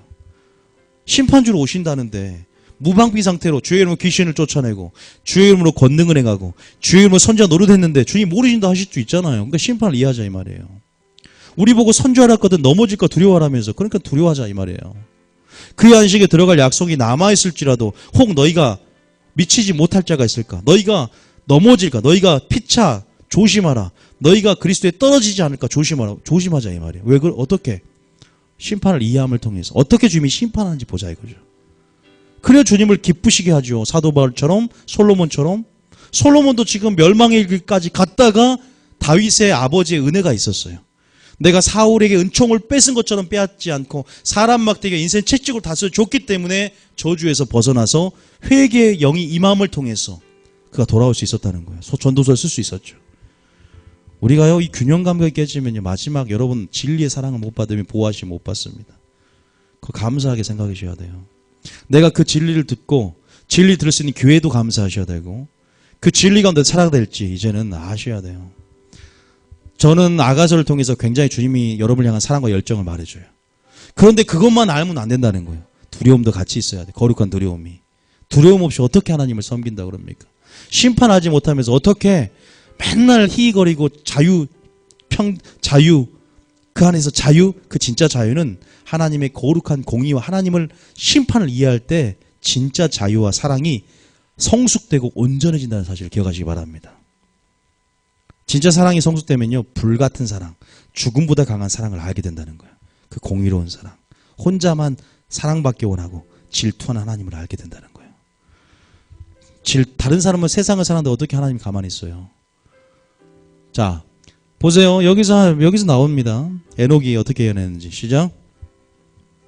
심판주로 오신다는데 무방비 상태로 주의 이름으로 귀신을 쫓아내고 주의 이름으로 권능을 행하고 주의 이름으로 선지자 노릇했는데 주님 모르신다 하실 수 있잖아요. 그러니까 심판을 이해하자 이 말이에요. 우리 보고 선지하라 했거든 넘어질까 두려워하라면서 그러니까 두려워하자 이 말이에요. 그의 안식에 들어갈 약속이 남아있을지라도 혹 너희가 미치지 못할 자가 있을까? 너희가 넘어질까? 너희가 피차 조심하라. 너희가 그리스도에 떨어지지 않을까? 조심하라. 조심하자 이 말이에요. 왜 어떻게? 심판을 이해함을 통해서 어떻게 주님이 심판하는지 보자 이거죠. 그래야 주님을 기쁘시게 하죠. 사도 바울처럼 솔로몬처럼. 솔로몬도 지금 멸망의 길까지 갔다가 다윗의 아버지의 은혜가 있었어요. 내가 사울에게 은총을 뺏은 것처럼 빼앗지 않고 사람 막대기가 인생 채찍으로 다스려줬기 때문에 저주에서 벗어나서 회개의 영이 임함을 통해서 그가 돌아올 수 있었다는 거예요. 전도서를 쓸 수 있었죠. 우리가요 이 균형 감각이 깨지면요 마지막 여러분 진리의 사랑을 못 받으면 보호하시 못 받습니다. 그거 감사하게 생각하셔야 돼요. 내가 그 진리를 듣고 진리 들을 수 있는 교회도 감사하셔야 되고 그 진리 가운데 살아될지 이제는 아셔야 돼요. 저는 아가서를 통해서 굉장히 주님이 여러분을 향한 사랑과 열정을 말해줘요. 그런데 그것만 알면 안 된다는 거예요. 두려움도 같이 있어야 돼. 거룩한 두려움이. 두려움 없이 어떻게 하나님을 섬긴다 그럽니까? 심판하지 못하면서 어떻게 맨날 희희거리고 자유 그 안에서 자유 그 진짜 자유는 하나님의 거룩한 공의와 하나님을 심판을 이해할 때 진짜 자유와 사랑이 성숙되고 온전해진다는 사실을 기억하시기 바랍니다. 진짜 사랑이 성숙되면요 불같은 사랑 죽음보다 강한 사랑을 알게 된다는 거예요. 그 공의로운 사랑 혼자만 사랑받기 원하고 질투하는 하나님을 알게 된다는 거예요. 다른 사람은 세상을 사는데 어떻게 하나님이 가만히 있어요. 자 보세요. 여기서 나옵니다. 에녹이 어떻게 해냈는지 시작.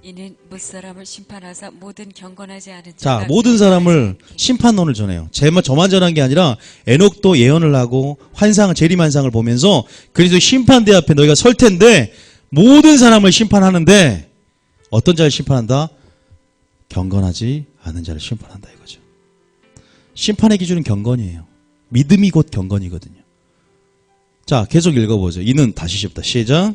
이는 무사람을 심판하사 모든 경건하지 않은 자 모든 사람을 심판론을 전해요. 저만 전한 게 아니라 에녹도 예언을 하고 재림환상을 보면서 그리스도 심판대 앞에 너희가 설 텐데 모든 사람을 심판하는데 어떤 자를 심판한다? 경건하지 않은 자를 심판한다 이거죠. 심판의 기준은 경건이에요. 믿음이 곧 경건이거든요. 자 계속 읽어보죠. 이는 다시 쉽다. 시작.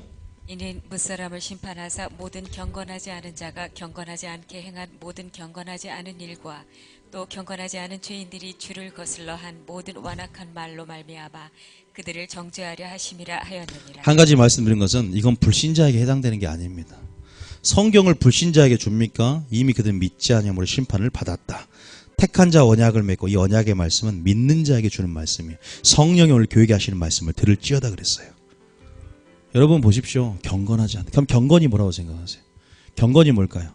이는 무사람을 심판하사 모든 경건하지 않은 자가 경건하지 않게 행한 모든 경건하지 않은 일과 또 경건하지 않은 죄인들이 주를 거슬러 한 모든 완악한 말로 말미암아 그들을 정죄하려 하심이라 하였느니라. 한 가지 말씀드린 것은 이건 불신자에게 해당되는 게 아닙니다. 성경을 불신자에게 줍니까? 이미 그들은 믿지 아니함으로 심판을 받았다. 택한 자 언약을 맺고 이 언약의 말씀은 믿는 자에게 주는 말씀이에요. 성령이 오늘 교회에 하시는 말씀을 들을지어다 그랬어요. 여러분 보십시오. 경건하지 않다. 그럼 경건이 뭐라고 생각하세요? 경건이 뭘까요?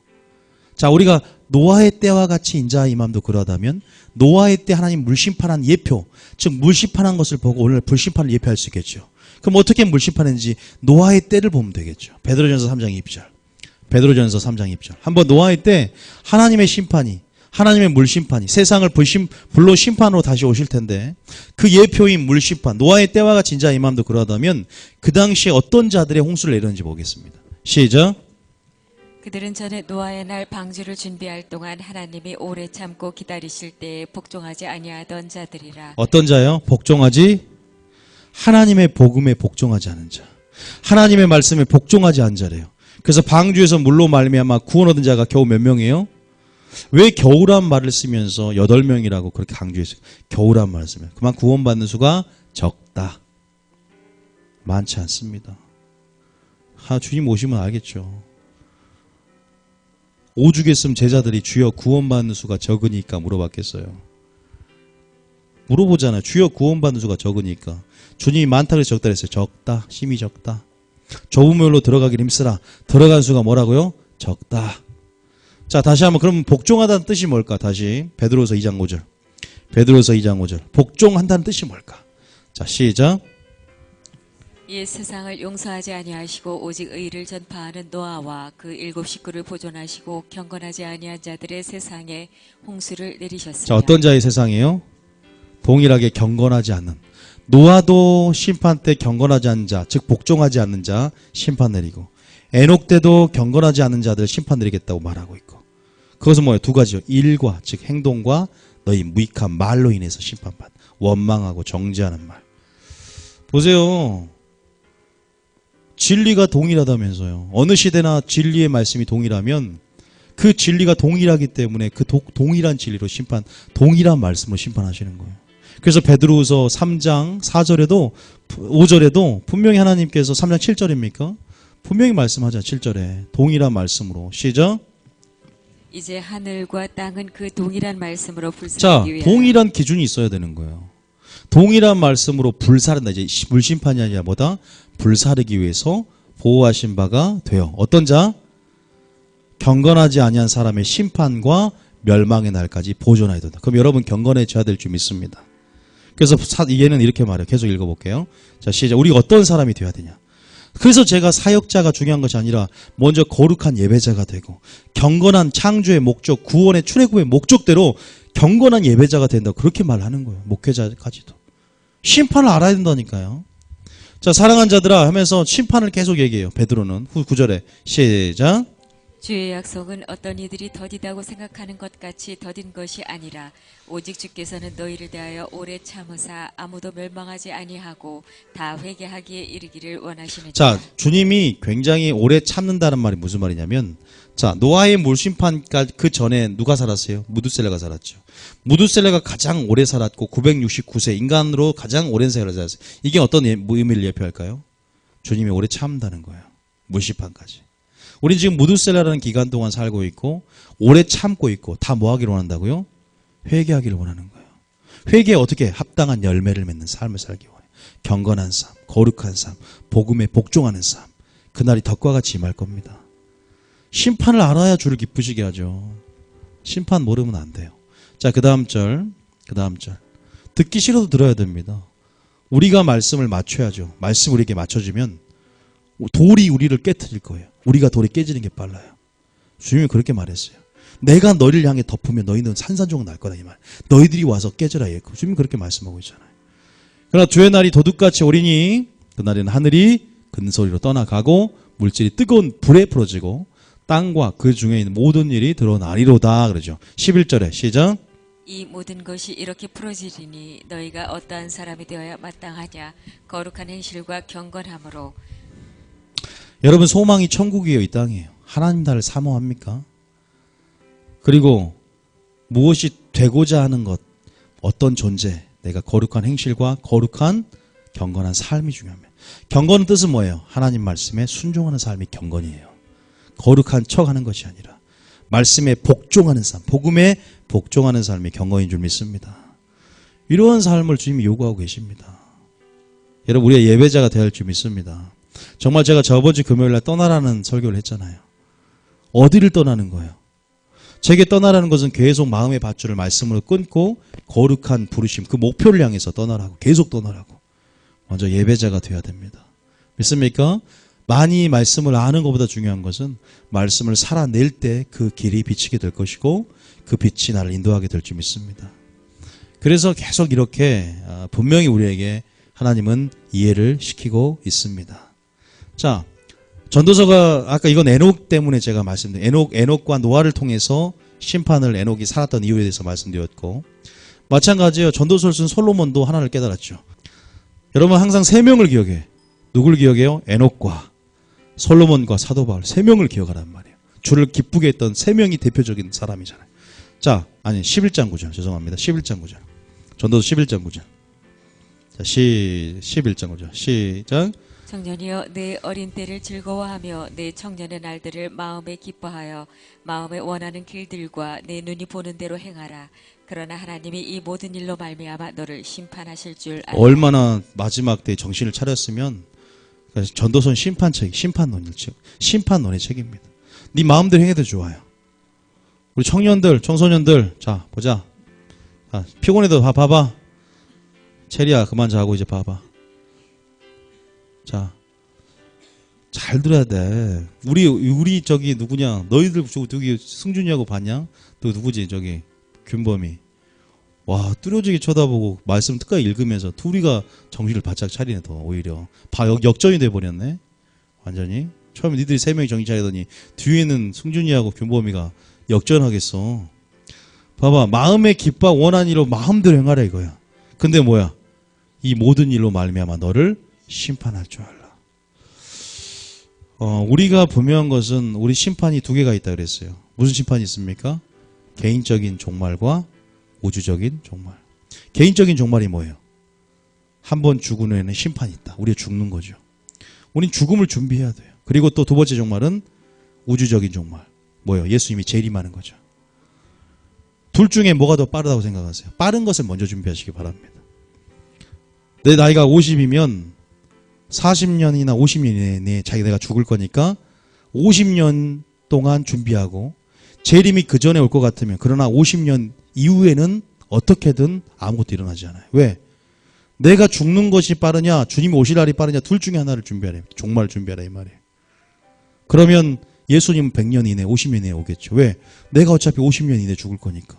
자 우리가 노아의 때와 같이 인자와 임함도 그러하다면 노아의 때 하나님 물심판한 예표, 즉 물심판한 것을 보고 오늘 불심판을 예표할 수 있겠죠. 그럼 어떻게 물심판했는지 노아의 때를 보면 되겠죠. 베드로전서 3장 2절. 베드로전서 3장 2절. 한번 노아의 때 하나님의 심판이, 하나님의 물심판이 세상을 불로 심판으로 다시 오실 텐데 그 예표인 물심판, 노아의 때와 같이 인자와 임함도 그러하다면 그 당시에 어떤 자들의 홍수를 내렸는지 보겠습니다. 시작. 그들은 전에 노아의 날 방주를 준비할 동안 하나님이 오래 참고 기다리실 때에 복종하지 아니하던 자들이라. 어떤 자요? 복종하지, 하나님의 복음에 복종하지 않은 자, 하나님의 말씀에 복종하지 않은 자래요. 그래서 방주에서 물로 말미암아 구원 얻은 자가 겨우 몇 명이에요? 왜 겨우란 말을 쓰면서 8명이라고 그렇게 강조했어요? 겨우란 말을 쓰면 그만 구원받는 수가 적다, 많지 않습니다. 주님 오시면 알겠죠. 오죽했으면 제자들이 주여 구원받는 수가 적으니까 물어봤겠어요. 물어보잖아요. 주여 구원받는 수가 적으니까. 주님이 많다 그래서 적다 그랬어요. 적다, 심히 적다. 좁은 물로 들어가기를 힘쓰라. 들어간 수가 뭐라고요? 적다. 자, 다시 한번 그럼 복종하다는 뜻이 뭘까? 다시 베드로서 2장 5절. 베드로서 2장 5절. 복종한다는 뜻이 뭘까? 자, 시작. 이 세상을 용서하지 아니하시고 오직 의를 전파하는 노아와 그 7 식구를 보존하시고 경건하지 아니한 자들의 세상에 홍수를 내리셨으며. 자, 어떤 자의 세상이에요? 동일하게 경건하지 않는. 노아도 심판 때 경건하지 않은 자, 즉 복종하지 않는 자 심판 내리고, 에녹 때도 경건하지 않은 자들 심판 내리겠다고 말하고 있고, 그것은 뭐예요? 두 가지요. 일과, 즉 행동과 너희 무익한 말로 인해서 심판받, 원망하고 정죄하는 말. 보세요. 진리가 동일하다면서요. 어느 시대나 진리의 말씀이 동일하면 그 진리가 동일하기 때문에 그 동일한 진리로 동일한 말씀으로 심판하시는 거예요. 그래서 베드로후서 3장 4절에도 5절에도 분명히 하나님께서 3장 7절입니까? 분명히 말씀하자. 7절에 동일한 말씀으로. 시작. 이제 하늘과 땅은 그 동일한 말씀으로 자, 불사르기 위하여. 동일한 기준이 있어야 되는 거예요. 동일한 말씀으로 불사른다. 이제 물심판이 아니라 뭐다? 불사르기 위해서 보호하신 바가 되어. 어떤 자? 경건하지 아니한 사람의 심판과 멸망의 날까지 보존해야 된다. 그럼 여러분 경건해져야 될 줄 믿습니다. 그래서 얘는 이렇게 말해요. 계속 읽어볼게요. 자, 시작. 우리가 어떤 사람이 되어야 되냐? 그래서 제가 사역자가 중요한 것이 아니라 먼저 거룩한 예배자가 되고 경건한 창조의 목적, 구원의 출애굽의 목적대로 경건한 예배자가 된다고 그렇게 말하는 거예요. 목회자까지도. 심판을 알아야 된다니까요. 자, 사랑한 자들아 하면서 심판을 계속 얘기해요. 베드로는 후 9절에 시작. 주의 약속은 어떤 이들이 더디다고 생각하는 것 같이 더딘 것이 아니라 오직 주께서는 너희를 대하여 오래 참으사 아무도 멸망하지 아니하고 다 회개하기에 이르기를 원하시느니라. 자, 주님이 굉장히 오래 참는다는 말이 무슨 말이냐면, 자, 노아의 물심판까지 그 전에 누가 살았어요? 무두셀레가 살았죠. 무두셀레가 가장 오래 살았고 969세 인간으로 가장 오랜 세월을 살았어요. 이게 어떤 의미를 예표할까요? 주님이 오래 참는다는 거예요. 물심판까지. 우리 지금 무두셀레라는 기간 동안 살고 있고 오래 참고 있고 다 뭐 하기를 원한다고요? 회개하기를 원하는 거예요. 회개에 어떻게 합당한 열매를 맺는 삶을 살기 원해요. 경건한 삶, 거룩한 삶, 복음에 복종하는 삶. 그날이 덕과 같이 임할 겁니다. 심판을 알아야 주를 기쁘시게 하죠. 심판 모르면 안 돼요. 자, 그 다음 절. 듣기 싫어도 들어야 됩니다. 우리가 말씀을 맞춰야죠. 말씀 우리에게 맞춰지면 돌이 우리를 깨트릴 거예요. 우리가 돌이 깨지는 게 빨라요. 주님이 그렇게 말했어요. 내가 너희를 향해 덮으면 너희는 산산조각 날 거다 이 말. 너희들이 와서 깨져라. 주님이 그렇게 말씀하고 있잖아요. 그러나 주의 날이 도둑같이 오리니 그날에는 하늘이 큰소리로 떠나가고 물질이 뜨거운 불에 풀어지고 땅과 그 중에 있는 모든 일이 드러나리로다. 그러죠. 11절에 시작. 이 모든 것이 이렇게 풀어지리니 너희가 어떠한 사람이 되어야 마땅하냐. 거룩한 행실과 경건함으로. 여러분 소망이 천국이에요. 이 땅이에요. 하나님 나라를 사모합니까? 그리고 무엇이 되고자 하는 것, 어떤 존재, 내가 거룩한 행실과 거룩한 경건한 삶이 중요합니다. 경건의 뜻은 뭐예요? 하나님 말씀에 순종하는 삶이 경건이에요. 거룩한 척하는 것이 아니라 말씀에 복종하는 삶, 복음에 복종하는 삶이 경건인 줄 믿습니다. 이러한 삶을 주님이 요구하고 계십니다. 여러분 우리가 예배자가 되어야 할 줄 믿습니다. 정말 제가 저번 주 금요일날 떠나라는 설교를 했잖아요. 어디를 떠나는 거예요? 제게 떠나라는 것은 계속 마음의 밧줄을 말씀으로 끊고 거룩한 부르심, 그 목표를 향해서 떠나라고, 계속 떠나라고. 먼저 예배자가 되어야 됩니다. 믿습니까? 많이 말씀을 아는 것보다 중요한 것은 말씀을 살아낼 때 그 길이 비치게 될 것이고 그 빛이 나를 인도하게 될 줄 믿습니다. 그래서 계속 이렇게 분명히 우리에게 하나님은 이해를 시키고 있습니다. 자, 전도서가 아까 이건 에녹 때문에 제가 말씀드린 에녹과 노아를 통해서 심판을 에녹이 살았던 이유에 대해서 말씀드렸고, 마찬가지예요. 전도서를 쓴 솔로몬도 하나를 깨달았죠. 여러분 항상 세 명을 기억해. 누굴 기억해요? 에녹과 솔로몬과 사도 바울 세 명을 기억하란 말이에요. 주를 기쁘게 했던 세 명이 대표적인 사람이잖아요. 자, 아니 11장 9절 죄송합니다. 11장 9절 전도서 11장 9절 자, 11장 9절 시작. 청년이여 내 어린 때를 즐거워하며 내 청년의 날들을 마음에 기뻐하여 마음에 원하는 길들과 내 눈이 보는 대로 행하라. 그러나 하나님이 이 모든 일로 말미암아 너를 심판하실 줄 알라. 얼마나 마지막 때 정신을 차렸으면 전도서는 심판론의 책입니다. 네 마음대로 행해도 좋아요. 우리 청년들, 청소년들, 자 보자. 자, 피곤해도 봐봐. 체리야 그만 자고 이제 봐봐. 자, 잘 들어야 돼. 우리 저기 누구냐? 너희들 저기 승준이하고 봤냐? 또 누구지 저기 균범이. 와, 뚜려지게 쳐다보고 말씀 끝까지 읽으면서 둘이가 정신을 바짝 차리네. 더 오히려 역전이 돼버렸네. 완전히 처음에 니들이 세 명이 정신 차리더니 뒤에는 승준이하고 균범이가 역전하겠어. 봐봐, 마음에 기뻐 원한 일로 마음대로 행하라 이거야. 근데 뭐야? 이 모든 일로 말미암아 너를 심판할 줄 알라. 우리가 분명한 것은 우리 심판이 두 개가 있다 그랬어요. 무슨 심판이 있습니까? 개인적인 종말과 우주적인 종말. 개인적인 종말이 뭐예요? 한 번 죽은 후에는 심판이 있다. 우리가 죽는 거죠. 우린 죽음을 준비해야 돼요. 그리고 또 두 번째 종말은 우주적인 종말. 뭐예요? 예수님이 재림하는 거죠. 둘 중에 뭐가 더 빠르다고 생각하세요? 빠른 것을 먼저 준비하시기 바랍니다. 내 나이가 50이면 40년이나 50년 내에 내가 죽을 거니까 50년 동안 준비하고 재림이 그 전에 올 것 같으면 그러나 50년 이후에는 어떻게든 아무것도 일어나지 않아요. 왜? 내가 죽는 것이 빠르냐 주님이 오실 날이 빠르냐 둘 중에 하나를 준비하라. 종말을 준비하라 이 말이에요. 그러면 예수님은 100년 이내 50년 이내에 오겠죠. 왜? 내가 어차피 50년 이내에 죽을 거니까.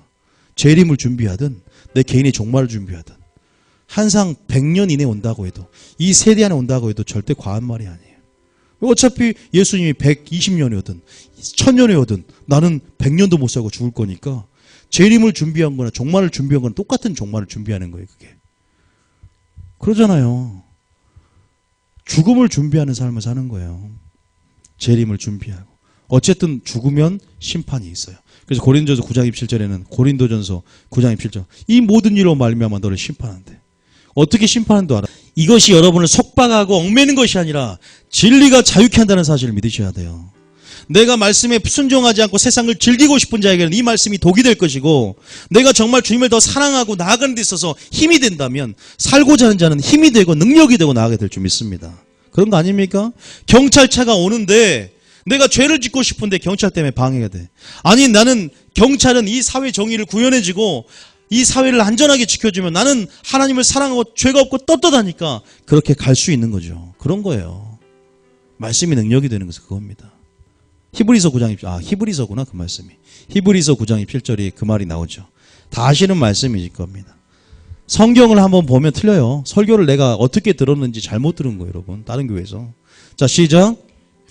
재림을 준비하든 내 개인의 종말을 준비하든 항상 100년 이내에 온다고 해도 이 세대 안에 온다고 해도 절대 과한 말이 아니에요. 어차피 예수님이 120년이 오든 1000년이 오든 나는 100년도 못 살고 죽을 거니까 재림을 준비한 거나 종말을 준비한 거나 똑같은 종말을 준비하는 거예요. 그게. 그러잖아요. 죽음을 준비하는 삶을 사는 거예요. 재림을 준비하고. 어쨌든 죽으면 심판이 있어요. 그래서 고린도전서 9장 27절에는 고린도전서 9장 27절 이 모든 일로 말미암아 너를 심판한대. 어떻게 심판하는 줄 알아? 이것이 여러분을 속박하고 얽매는 것이 아니라 진리가 자유케 한다는 사실을 믿으셔야 돼요. 내가 말씀에 순종하지 않고 세상을 즐기고 싶은 자에게는 이 말씀이 독이 될 것이고 내가 정말 주님을 더 사랑하고 나아가는 데 있어서 힘이 된다면 살고자 하는 자는 힘이 되고 능력이 되고 나아가게 될 줄 믿습니다. 그런 거 아닙니까? 경찰차가 오는데 내가 죄를 짓고 싶은데 경찰 때문에 방해가 돼. 아니 나는 경찰은 이 사회 정의를 구현해주고 이 사회를 안전하게 지켜주면 나는 하나님을 사랑하고 죄가 없고 떳떳하니까 그렇게 갈 수 있는 거죠. 그런 거예요. 말씀이 능력이 되는 것은 그겁니다. 히브리서 9장 7절, 히브리서구나 그 말씀이. 히브리서 9장 7절이 그 말이 나오죠. 다 아시는 말씀이실 겁니다. 성경을 한번 보면 틀려요. 설교를 내가 어떻게 들었는지 잘못 들은 거예요, 여러분. 다른 교회에서. 자, 시작.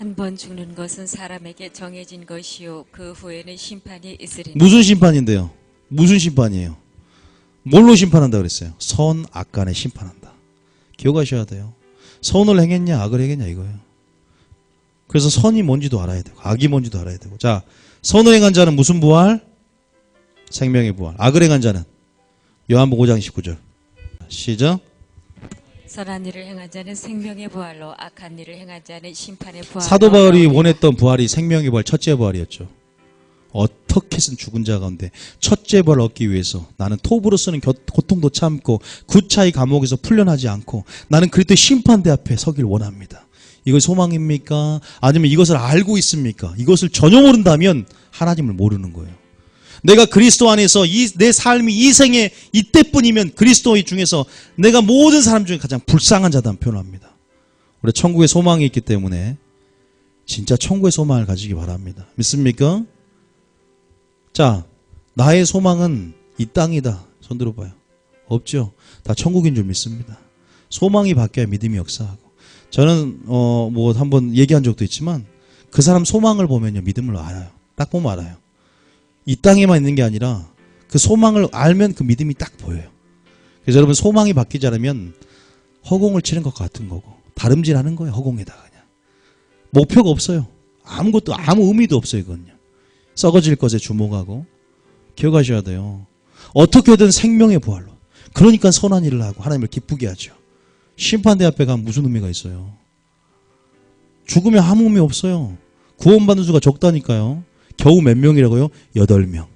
한 번 죽는 것은 사람에게 정해진 것이요 그 후에는 심판이 있으리니. 무슨 심판인데요? 무슨 심판이에요? 뭘로 심판한다 그랬어요? 선, 악간에 심판한다. 기억하셔야 돼요. 선을 행했냐, 악을 행했냐 이거예요. 그래서 선이 뭔지도 알아야 되고, 악이 뭔지도 알아야 되고. 자, 선을 행한 자는 무슨 부활? 생명의 부활. 악을 행한 자는 요한복음 5장 19절. 시작. 선한 일을 행한 자는 생명의 부활로 악한 일을 행한 자는 심판의 부활로. 사도 바울이 원했던 부활이 생명의 부활, 첫째 부활이었죠. 어떻게든 죽은 자 가운데 첫째 부활을 얻기 위해서 나는 톱으로서는 고통도 참고 구차히 감옥에서 풀려나지 않고 나는 그리스도의 심판대 앞에 서길 원합니다. 이걸 소망입니까? 아니면 이것을 알고 있습니까? 이것을 전혀 모른다면 하나님을 모르는 거예요. 내가 그리스도 안에서 내 삶이 이 생에 이때뿐이면 그리스도 중에서 내가 모든 사람 중에 가장 불쌍한 자다 표현합니다. 우리 천국에 소망이 있기 때문에 진짜 천국의 소망을 가지기 바랍니다. 믿습니까? 자, 나의 소망은 이 땅이다. 손 들어봐요. 없죠? 다 천국인 줄 믿습니다. 소망이 바뀌어야 믿음이 역사하고. 저는 뭐 한번 얘기한 적도 있지만 그 사람 소망을 보면요 믿음을 알아요. 딱 보면 알아요. 이 땅에만 있는 게 아니라 그 소망을 알면 그 믿음이 딱 보여요. 그래서 여러분 소망이 바뀌지 않으면 허공을 치는 것 같은 거고 다름질하는 거예요. 허공에다가 그냥 목표가 없어요. 아무것도 아무 의미도 없어요. 이건요. 썩어질 것에 주목하고 기억하셔야 돼요. 어떻게든 생명의 부활로. 그러니까 선한 일을 하고 하나님을 기쁘게 하죠. 심판대 앞에 가면 무슨 의미가 있어요? 죽으면 아무 의미 없어요. 구원받는 수가 적다니까요. 겨우 몇 명이라고요? 8명.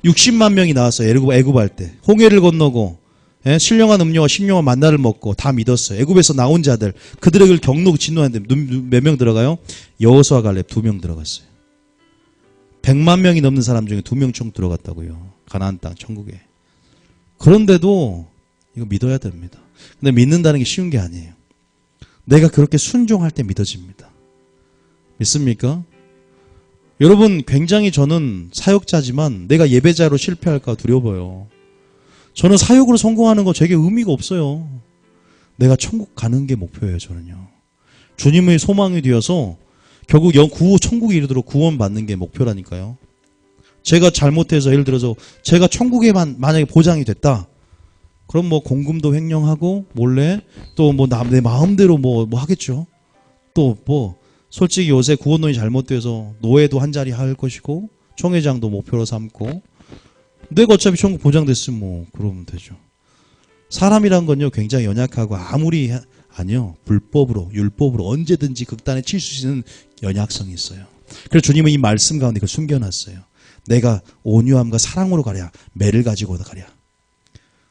60만 명이 나왔어요. 애굽할 때. 홍해를 건너고 신령한 음료와 신령한 만나를 먹고 다 믿었어요. 애굽에서 나온 자들. 그들에게 경로 진노하는데 몇 명 들어가요? 여호수아 갈렙 2명 들어갔어요. 100만 명이 넘는 사람 중에 2명 총 들어갔다고요. 가나안 땅 천국에. 그런데도 이거 믿어야 됩니다. 근데 믿는다는 게 쉬운 게 아니에요. 내가 그렇게 순종할 때 믿어집니다. 믿습니까? 여러분 굉장히 저는 사역자지만 내가 예배자로 실패할까 두려워요. 저는 사역으로 성공하는 거 되게 의미가 없어요. 내가 천국 가는 게 목표예요. 저는요. 주님의 소망이 되어서 결국 천국에 이르도록 구원받는 게 목표라니까요. 제가 잘못해서 예를 들어서 제가 천국에만 만약에 보장이 됐다. 그럼 뭐 공금도 횡령하고 몰래 또 뭐 내 마음대로 뭐 하겠죠. 또 뭐 솔직히 요새 구원론이 잘못돼서 노예도 한 자리 할 것이고 총회장도 목표로 삼고 내가 어차피 천국 보장됐으면 뭐 그러면 되죠. 사람이란 건요 굉장히 연약하고 아무리 아니요 불법으로 율법으로 언제든지 극단에 칠 수 있는 연약성이 있어요. 그래서 주님은 이 말씀 가운데 그걸 숨겨놨어요. 내가 온유함과 사랑으로 가랴 매를 가지고 가랴.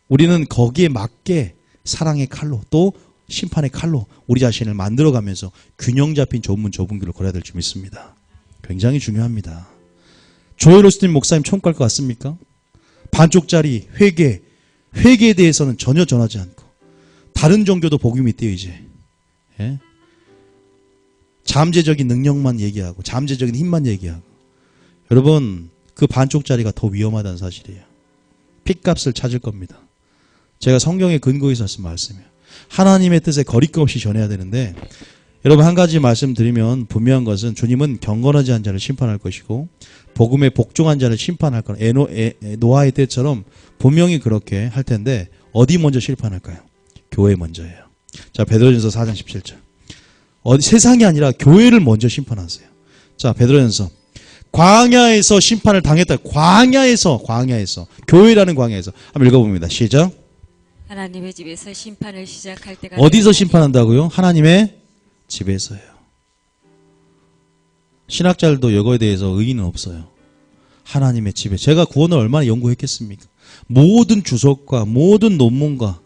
우리는 거기에 맞게 사랑의 칼로 또 심판의 칼로 우리 자신을 만들어가면서 균형 잡힌 좁은 길을 걸어야 될 줄 믿습니다. 굉장히 중요합니다. 조엘 오스틴 목사님 천국 갈 것 같습니까? 반쪽짜리 회개에 대해서는 전혀 전하지 않고 다른 종교도 복음이 있대요 이제. 예? 잠재적인 능력만 얘기하고 잠재적인 힘만 얘기하고. 여러분 그 반쪽짜리가 더 위험하다는 사실이에요. 핏값을 찾을 겁니다. 제가 성경에 근거해서 쓴 말씀이에요. 하나님의 뜻에 거리낌 없이 전해야 되는데 여러분 한 가지 말씀드리면 분명한 것은 주님은 경건하지 않은 자를 심판할 것이고 복음에 복종한 자를 심판할 거라. 노아의 때처럼 분명히 그렇게 할 텐데 어디 먼저 심판할까요? 교회 먼저예요. 자 베드로전서 4장 17절. 세상이 아니라 교회를 먼저 심판하세요. 자 베드로전서 광야에서 심판을 당했다. 광야에서 교회라는 광야에서 한번 읽어봅니다. 시작. 하나님의 집에서 심판을 시작할 때가 어디서 심판한다고요? 하나님의 집에서요. 신학자들도 이거에 대해서 의의는 없어요. 하나님의 집에. 제가 구원을 얼마나 연구했겠습니까? 모든 주석과 모든 논문과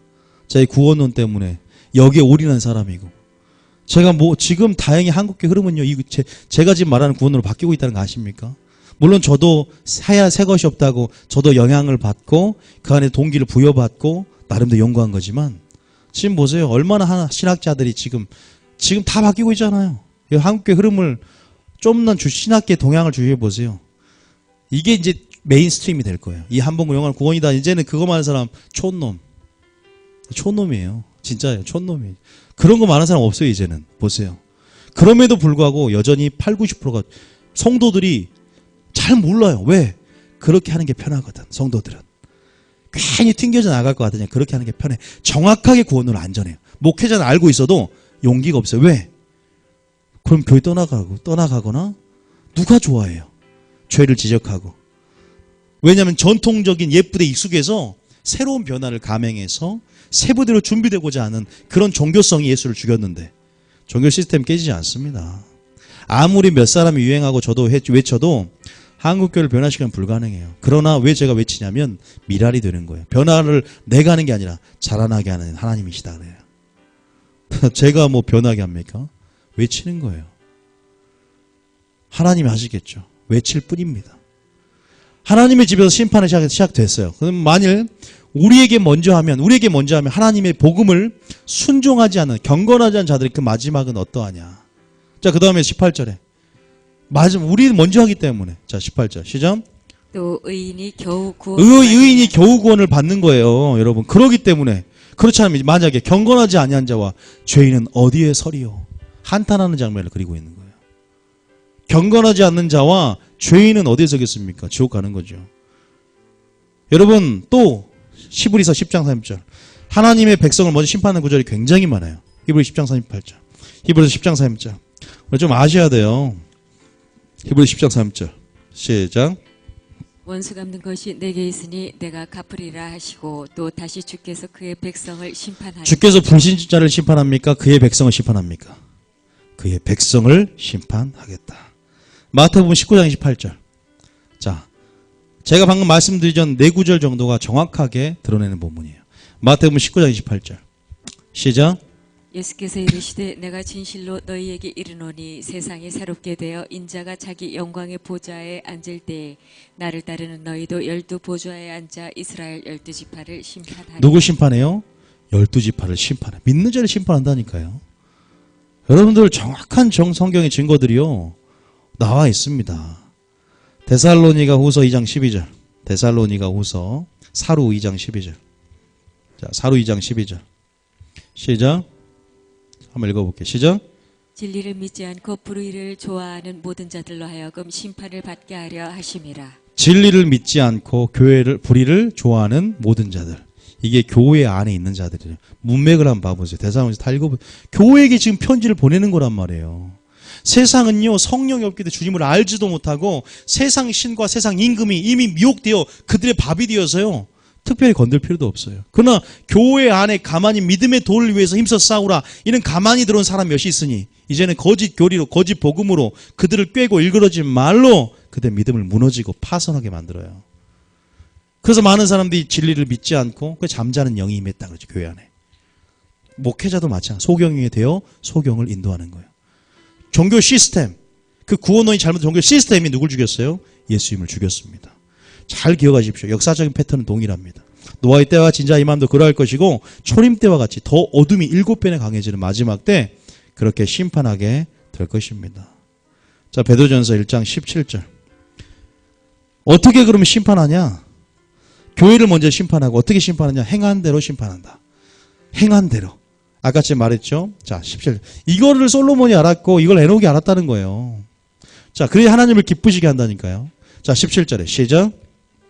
제 구원론 때문에 여기에 올인한 사람이고 제가 지금 다행히 한국교 흐름은요. 제가 지금 말하는 구원으로 바뀌고 있다는 거 아십니까? 물론 저도 사야 새 것이 없다고 저도 영향을 받고 그 안에 동기를 부여받고 나름대로 연구한 거지만 지금 보세요. 얼마나 신학자들이 지금 다 바뀌고 있잖아요. 한국교 흐름을 좀 더 신학계 동향을 주시해 보세요. 이게 이제 메인스트림이 될 거예요. 이 한번 영화는 구원이다. 이제는 그거 말하는 사람 촌놈이에요. 진짜예요. 촌놈이에요. 그런 거 말하는 사람 없어요. 이제는 보세요. 그럼에도 불구하고 여전히 80~90%가 성도들이 잘 몰라요. 왜? 그렇게 하는 게 편하거든. 성도들은. 괜히 튕겨져 나갈 것 같으냐. 그렇게 하는 게 편해. 정확하게 구원으로 안전해요. 목회자는 알고 있어도 용기가 없어요. 왜? 그럼 교회 떠나가거나 누가 좋아해요? 죄를 지적하고. 왜냐하면 전통적인 예쁘게 익숙해서 새로운 변화를 감행해서 세부대로 준비되고자 하는 그런 종교성이 예수를 죽였는데 종교 시스템 깨지지 않습니다. 아무리 몇 사람이 유행하고 저도 외쳐도 한국교회를 변화시키는 불가능해요. 그러나 왜 제가 외치냐면 미랄이 되는 거예요. 변화를 내가 하는 게 아니라 자라나게 하는 하나님이시다 그래요. 제가 뭐 변하게 합니까? 외치는 거예요. 하나님이 하시겠죠. 외칠 뿐입니다. 하나님의 집에서 심판이 시작됐어요. 그럼 만일 우리에게 먼저 하면 하나님의 복음을 순종하지 않는, 경건하지 않은 자들이 그 마지막은 어떠하냐. 자, 그 다음에 18절에. 우리 먼저 하기 때문에. 자, 18절. 시작. 또 의인이 겨우 구원을 받는 거예요, 여러분. 그러기 때문에. 그렇지 않으면 만약에 경건하지 아니한 자와 죄인은 어디에 서리요? 한탄하는 장면을 그리고 있는 거예요. 경건하지 않는 자와 죄인은 어디에 서겠습니까? 지옥 가는 거죠. 여러분, 또 히브리서 10장 30절. 하나님의 백성을 먼저 심판하는 구절이 굉장히 많아요. 히브리 10장 38절. 히브리서 10장 30절. 우리 좀 아셔야 돼요. 히브리 10장 30절. 시작. 원수 갚는 것이 내게 있으니 내가 갚으리라 하시고 또 다시 주께서 그의 백성을 심판하리라. 주께서 불신자를 심판합니까? 그의 백성을 심판합니까? 그의 백성을 심판하겠다. 마태복음 19장 28절. 자, 제가 방금 말씀드리던 4구절 정도가 정확하게 드러내는 본문이에요. 마태복음 19장 28절. 시작. 예수께서 이르시되 내가 진실로 너희에게 이르노니 세상이 새롭게 되어 인자가 자기 영광의 보좌에 앉을 때에 나를 따르는 너희도 12보좌에 앉아 이스라엘 12지파를 심판하리라. 누구 심판해요? 12지파를 심판해. 믿는 자를 심판한다니까요. 여러분들 정확한 성경의 증거들이요 나와 있습니다. 데살로니가 후서 2장 12절. 데살로니가 후서 사루 2장 12절. 자, 사루 2장 12절. 시작. 한번 읽어볼게요. 시작. 진리를 믿지 않고 불의를 좋아하는 모든 자들로 하여금 심판을 받게 하려 하심이라. 진리를 믿지 않고 불의를 좋아하는 모든 자들. 이게 교회 안에 있는 자들이에요. 문맥을 한번 봐보세요. 대사원에서 다 읽어보세요. 교회에게 지금 편지를 보내는 거란 말이에요. 세상은요 성령이 없기 때문에 주님을 알지도 못하고 세상 신과 세상 임금이 이미 미혹되어 그들의 밥이 되어서요 특별히 건들 필요도 없어요. 그러나 교회 안에 가만히 믿음의 도를 위해서 힘써 싸우라. 이는 가만히 들어온 사람 몇이 있으니 이제는 거짓 교리로 거짓 복음으로 그들을 꿰고 일그러진 말로 그들 믿음을 무너지고 파손하게 만들어요. 그래서 많은 사람들이 진리를 믿지 않고 그 잠자는 영이 임했다 그러죠. 교회 안에. 목회자도 마찬가지. 소경이 되어 소경을 인도하는 거예요. 종교 시스템, 그 구원원이 잘못된 종교 시스템이 누굴 죽였어요? 예수님을 죽였습니다. 잘 기억하십시오. 역사적인 패턴은 동일합니다. 노아의 때와 진자 이맘도 그러할 것이고 초림 때와 같이 더 어둠이 7배나 강해지는 마지막 때 그렇게 심판하게 될 것입니다. 자, 베드로전서 1장 17절. 어떻게 그러면 심판하냐? 교회를 먼저 심판하고 어떻게 심판하냐? 행한 대로 심판한다. 행한 대로. 아까 제가 말했죠? 자, 17절. 이거를 솔로몬이 알았고 이걸 에녹이 알았다는 거예요. 자, 그래야 하나님을 기쁘시게 한다니까요. 자, 17절에 시작.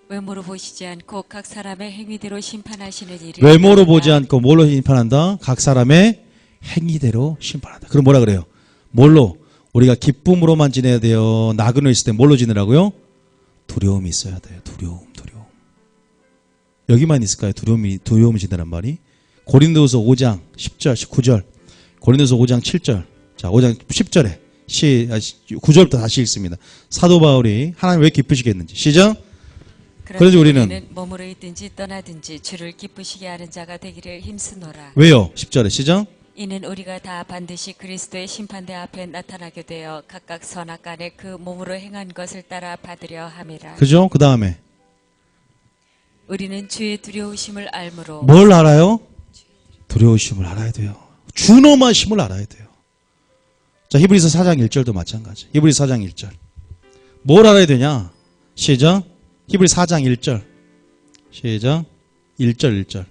외모로 보시지 않고 각 사람의 행위대로 심판하시는 일이 외모로 보지 않고 뭘로 심판한다? 각 사람의 행위대로 심판한다. 그럼 뭐라 그래요? 뭘로? 우리가 기쁨으로만 지내야 돼요. 나그네 있을 때 뭘로 지내라고요? 두려움이 있어야 돼요. 두려움. 여기만 있을까요? 두려움이 지내란 말이? 고린도서 5장 10절, 19절. 고린도서 5장 7절. 자, 5장 10절에 9절부터 다시 읽습니다. 사도 바울이 하나님 왜 기쁘시겠는지. 시작. 그래서 우리는 머무르 있든지 떠나든지 주를 기쁘시게 하는 자가 되기를 힘쓰노라. 왜요? 10절에 시작. 이는 우리가 다 반드시 그리스도의 심판대 앞에 나타나게 되어 각각 선악간에 그 몸으로 행한 것을 따라 받으려 함이라. 그죠? 그 다음에 우리는 주의 두려우심을 알므로. 뭘 알아요? 두려우심을 알아야 돼요. 준엄하심을 알아야 돼요. 자, 히브리서 4장 1절도 마찬가지. 히브리서 4장 1절. 뭘 알아야 되냐? 시작. 히브리서 4장 1절. 시작. 1절.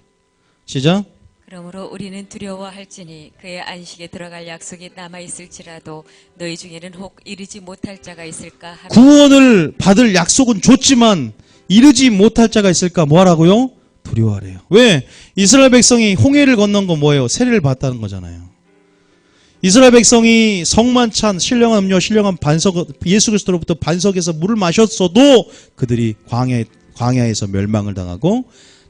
시작. 그러므로 우리는 두려워할지니 그의 안식에 들어갈 약속이 남아있을지라도 너희 중에는 혹 이르지 못할 자가 있을까 하며. 구원을 받을 약속은 줬지만 이르지 못할 자가 있을까? 뭐 하라고요? 두려워하래요. 왜? 이스라엘 백성이 홍해를 건넌 건 뭐예요? 세례를 받았다는 거잖아요. 이스라엘 백성이 성만찬, 신령한 음료, 신령한 반석, 예수 그리스도로부터 반석에서 물을 마셨어도 그들이 광야에서 멸망을 당하고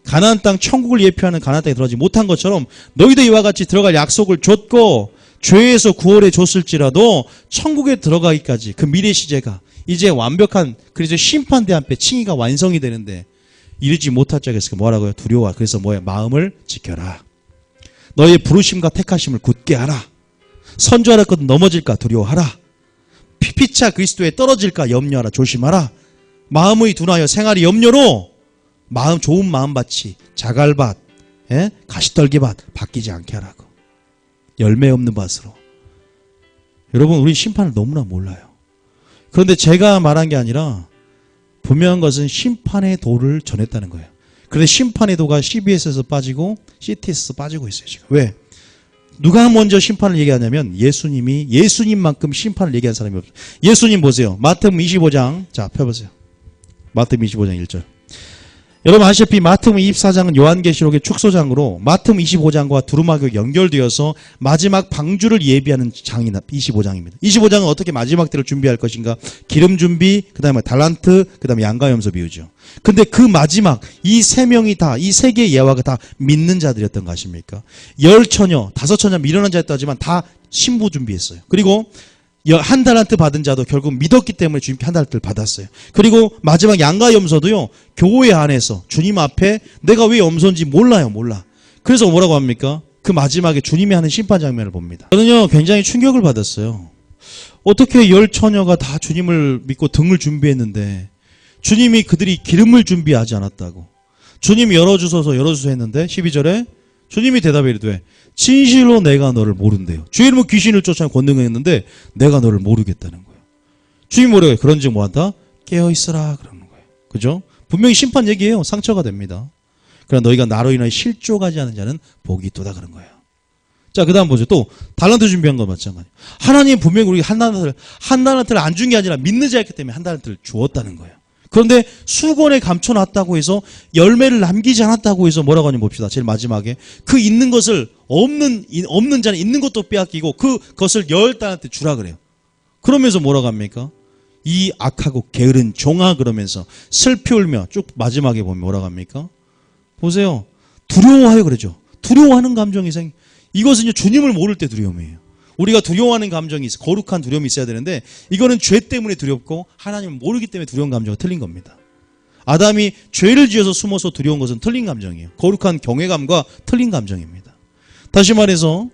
가나안 땅, 천국을 예표하는 가나안 땅에 들어가지 못한 것처럼 너희도 이와 같이 들어갈 약속을 줬고 죄에서 구원해 줬을지라도 천국에 들어가기까지 그 미래 시제가 이제 완벽한 그래서 심판대 앞에 칭의가 완성이 되는데 이르지 못할 자가 있으니까 뭐라고요? 두려워. 그래서 뭐야? 마음을 지켜라. 너의 부르심과 택하심을 굳게 하라. 선조할 것은 넘어질까 두려워하라. 피차 그리스도에 떨어질까 염려하라. 조심하라. 마음의 둔하여 생활이 염려로 마음 좋은 마음밭이 자갈밭, 가시떨기밭 바뀌지 않게 하라고. 열매 없는 밭으로. 여러분 우리 심판을 너무나 몰라요. 그런데 제가 말한 게 아니라 분명한 것은 심판의 도를 전했다는 거예요. 그런데 심판의 도가 CBS에서 빠지고 CTS에서 빠지고 있어요 지금. 왜? 누가 먼저 심판을 얘기하냐면 예수님만큼 심판을 얘기한 사람이 없어요. 예수님 보세요. 마태복음 25장 자 펴보세요. 마태복음 25장 1절. 여러분 아시다시피 마태복음 24장은 요한계시록의 축소장으로 마태복음 25장과 두루마기가 연결되어서 마지막 방주를 예비하는 장이 25장입니다. 25장은 어떻게 마지막 때를 준비할 것인가? 기름 준비, 그 다음에 달란트, 그 다음에 양과 염소 비유죠. 근데 그 마지막 이 세 명이 다, 이 세 개의 예화가 다 믿는 자들이었던 거 아십니까? 10처녀, 5처녀 미련한 자였다 하지만 다 신부 준비했어요. 그리고 한 달란트 받은 자도 결국 믿었기 때문에 주님께 한 달란트를 받았어요. 그리고 마지막 양과 염소도요, 교회 안에서 주님 앞에 내가 왜 염소인지 몰라. 그래서 뭐라고 합니까? 그 마지막에 주님이 하는 심판 장면을 봅니다. 저는요, 굉장히 충격을 받았어요. 어떻게 10처녀가 다 주님을 믿고 등을 준비했는데, 주님이 그들이 기름을 준비하지 않았다고. 주님이 열어주소서 했는데, 12절에 주님이 대답해 이르되 진실로 내가 너를 모른대요. 주의 이름은 귀신을 쫓아 권능했는데 내가 너를 모르겠다는 거예요. 주님이 뭐래요? 그런즉 뭐한다? 깨어있으라 그러는 거예요. 그죠? 분명히 심판 얘기예요. 상처가 됩니다. 그러나 너희가 나로 인하여 실족하지 않은 자는 복이 있도다 그런 거예요. 자, 그 다음 보죠. 또 달란트 준비한 거 마찬가지. 하나님 분명히 우리 한 달란트를 안 준 게 아니라 믿는 자였기 때문에 한 달란트를 주었다는 거예요. 그런데 수건에 감춰놨다고 해서 열매를 남기지 않았다고 해서 뭐라고 하는지 봅시다. 제일 마지막에 그 있는 것을 없는 자는 있는 것도 빼앗기고 그것을 10달란트 주라 그래요. 그러면서 뭐라고 합니까? 이 악하고 게으른 종아 그러면서 슬피 울며 쭉 마지막에 보면 뭐라고 합니까? 보세요. 두려워하여 그러죠. 두려워하는 감정이 이것은 주님을 모를 때 두려움이에요. 우리가 두려워하는 감정이 있어. 거룩한 두려움이 있어야 되는데 이거는 죄 때문에 두렵고 하나님을 모르기 때문에 두려운 감정은 틀린 겁니다. 아담이 죄를 지어서 숨어서 두려운 것은 틀린 감정이에요. 거룩한 경외감과 틀린 감정입니다. 다시 말해서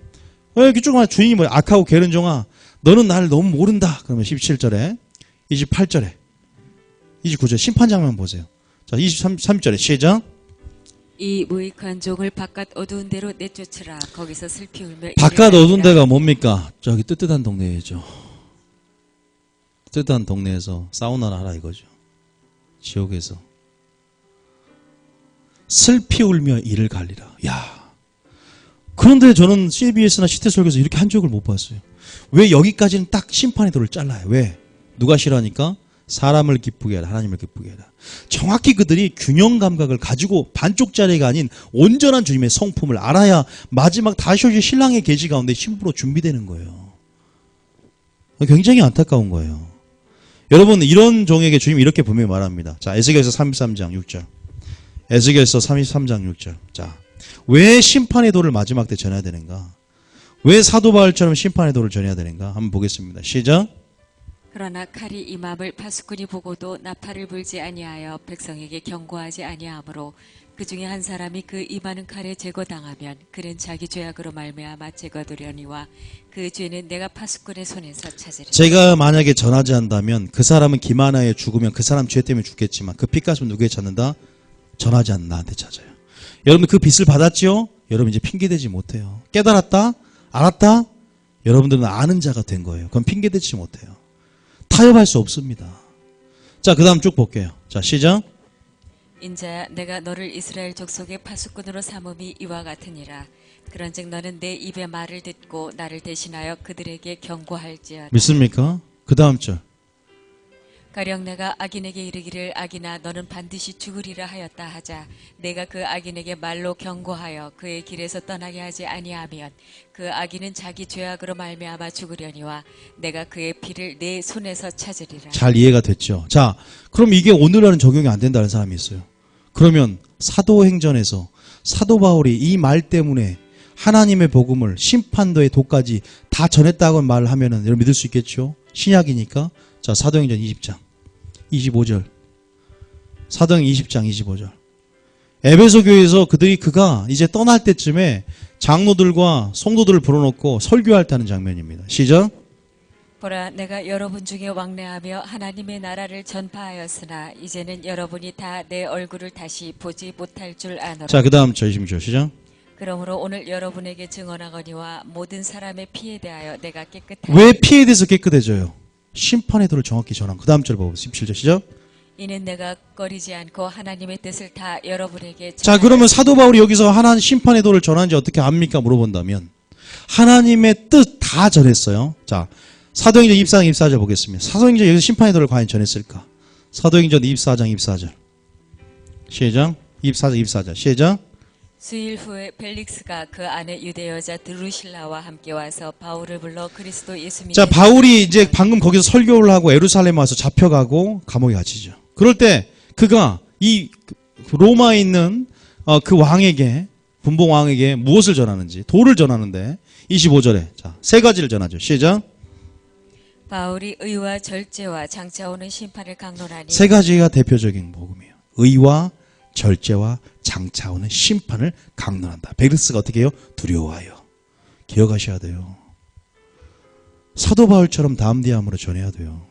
이렇게 쭉 말해 주님이 악하고 게으른 종아 너는 나를 너무 모른다. 그러면 17절에 28절에 29절 심판 장면 보세요. 자 23절에 시작. 이 무익한 종을 바깥 어두운 데로 내쫓으라. 거기서 슬피 울며 바깥 어두운 데가 뭡니까? 저기 뜨뜻한 동네죠. 뜨뜻한 동네에서 사우나를 하라 이거죠. 지옥에서 슬피 울며 이를 갈리라. 야, 그런데 저는 CBS나 시태설교에서 이렇게 한 적을 못 봤어요. 왜 여기까지는 딱 심판의 도를 잘라요? 왜? 누가 싫어하니까? 사람을 기쁘게 해라. 하나님을 기쁘게 해라. 정확히 그들이 균형 감각을 가지고 반쪽짜리가 아닌 온전한 주님의 성품을 알아야 마지막 다시 오실 신랑의 계시 가운데 신부로 준비되는 거예요. 굉장히 안타까운 거예요. 여러분 이런 종에게 주님이 이렇게 분명히 말합니다. 자, 에스겔서 33장 6절. 에스겔서 33장 6절. 자, 왜 심판의 도를 마지막 때 전해야 되는가? 왜 사도 바울처럼 심판의 도를 전해야 되는가? 한번 보겠습니다. 시작. 그러나 칼이 임함을 파수꾼이 보고도 나팔을 불지 아니하여 백성에게 경고하지 아니하므로 그 중에 한 사람이 그 임하는 칼에 제거당하면 그는 자기 죄악으로 말미암아 제거되려니와 그 죄는 내가 파수꾼의 손에서 찾으리라. 제가 만약에 전하지 않는다면 그 사람은 기만하에 죽으면 그 사람 죄 때문에 죽겠지만 그 핏값은 누구에 찾는다? 전하지 않는 나한테 찾아요. 여러분 그 빚을 받았죠? 여러분 이제 핑계대지 못해요. 깨달았다? 알았다? 여러분들은 아는 자가 된 거예요. 그럼 핑계대지 못해요. 타협할 수 없습니다. 자, 그 다음 쭉 볼게요. 자, 시작. 인자야 내가 너를 이스라엘 족속의 파수꾼으로 삼음이 이와 같으니라. 그런즉 너는 내 입의 말을 듣고 나를 대신하여 그들에게 경고할지어다. 믿습니까? 그 다음 절. 가령 내가 악인에게 이르기를 악인아 너는 반드시 죽으리라 하였다 하자 내가 그 악인에게 말로 경고하여 그의 길에서 떠나게 하지 아니하면 그 악인은 자기 죄악으로 말미암아 죽으려니와 내가 그의 피를 내 손에서 찾으리라. 잘 이해가 됐죠? 자, 그럼 이게 오늘날은 적용이 안 된다는 사람이 있어요. 그러면 사도행전에서 사도 바울이 이 말 때문에 하나님의 복음을 심판도의 도까지 다 전했다고 말을 하면은 여러분 믿을 수 있겠죠? 신약이니까. 자, 사도행전 20장 25절. 사도행전 20장 25절. 에베소 교회에서 그가 이제 떠날 때쯤에 장로들과 성도들을 불러놓고 설교할 때 하는 장면입니다. 시작. 보라, 내가 여러분 중에 왕래하며 하나님의 나라를 전파하였으나 이제는 여러분이 다 내 얼굴을 다시 보지 못할 줄 아노라. 자, 그 다음 저희십시오. 시작. 그러므로 오늘 여러분에게 증언하거니와 모든 사람의 피에 대하여 내가 깨끗하니 왜 피에 대해서 깨끗해져요? 심판의 도를 정확히 전한. 그 다음 절 보고 17절 시작. 이는 내가 꺼리지 않고 하나님의 뜻을 다 여러분에게 자, 그러면 사도 바울이 여기서 하나님 심판의 도를 전하는지 어떻게 압니까? 물어본다면 하나님의 뜻 다 전했어요. 자, 사도행전 24장 24절 보겠습니다. 사도행전 여기서 심판의 도를 과연 전했을까? 사도행전 24장 24절 시작. 24장 24절 시작. 수일 후에 벨릭스가 그 아내 유대 여자 드루실라와 함께 와서 바울을 불러 그리스도 예수 믿는 자, 바울이 이제 방금 거기서 설교를 하고 예루살렘 와서 잡혀가고 감옥에 갇히죠. 그럴 때 그가 이 로마에 있는 그 왕에게, 분봉 왕에게 무엇을 전하는지, 도를 전하는데 25절에 자, 세 가지를 전하죠. 시작. 바울이 의와 절제와 장차 오는 심판을 강론하니 세 가지가 대표적인 복음이에요. 의와 절제와 장차 오는 심판을 강론한다. 벨릭스가 어떻게 해요? 두려워하여. 기억하셔야 돼요. 사도 바울처럼 담대함으로 전해야 돼요.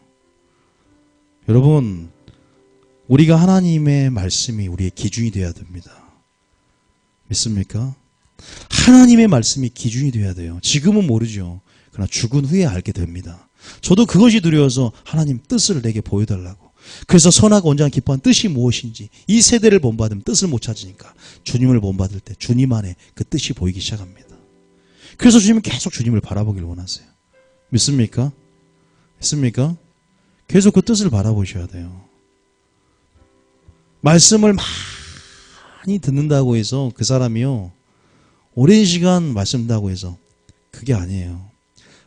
여러분, 우리가 하나님의 말씀이 우리의 기준이 되어야 됩니다. 믿습니까? 하나님의 말씀이 기준이 되어야 돼요. 지금은 모르죠. 그러나 죽은 후에 알게 됩니다. 저도 그것이 두려워서 하나님 뜻을 내게 보여달라고. 그래서 선하고 온전한 기뻐한 뜻이 무엇인지 이 세대를 본받으면 뜻을 못 찾으니까 주님을 본받을 때 주님 안에 그 뜻이 보이기 시작합니다. 그래서 주님은 계속 주님을 바라보길 원하세요. 믿습니까? 믿습니까? 계속 그 뜻을 바라보셔야 돼요. 말씀을 많이 듣는다고 해서 그 사람이요 오랜 시간 말씀 듣는다고 해서 그게 아니에요.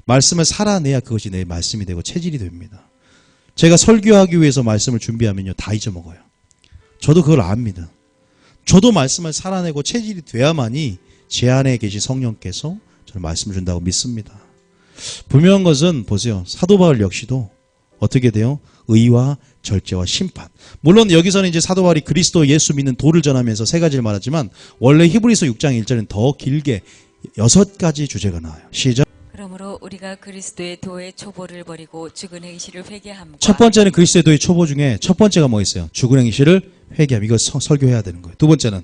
말씀을 살아내야 그것이 내 말씀이 되고 체질이 됩니다. 제가 설교하기 위해서 말씀을 준비하면요 다 잊어먹어요. 저도 그걸 압니다. 저도 말씀을 살아내고 체질이 돼야만이 제 안에 계신 성령께서 저는 말씀을 준다고 믿습니다. 분명한 것은 보세요. 사도 바울 역시도 어떻게 돼요? 의와 절제와 심판. 물론 여기서는 이제 사도 바울이 그리스도 예수 믿는 도를 전하면서 세 가지를 말하지만 원래 히브리서 6장 1절은 더 길게 6가지 주제가 나와요. 시작. 그러므로 우리가 그리스도의 도의 초보를 버리고 죽은 행실을 회개함과 첫 번째는 그리스도의 도의 초보 중에 첫 번째가 뭐 있어요? 죽은 행실을 회개함. 이거 설교해야 되는 거예요. 두 번째는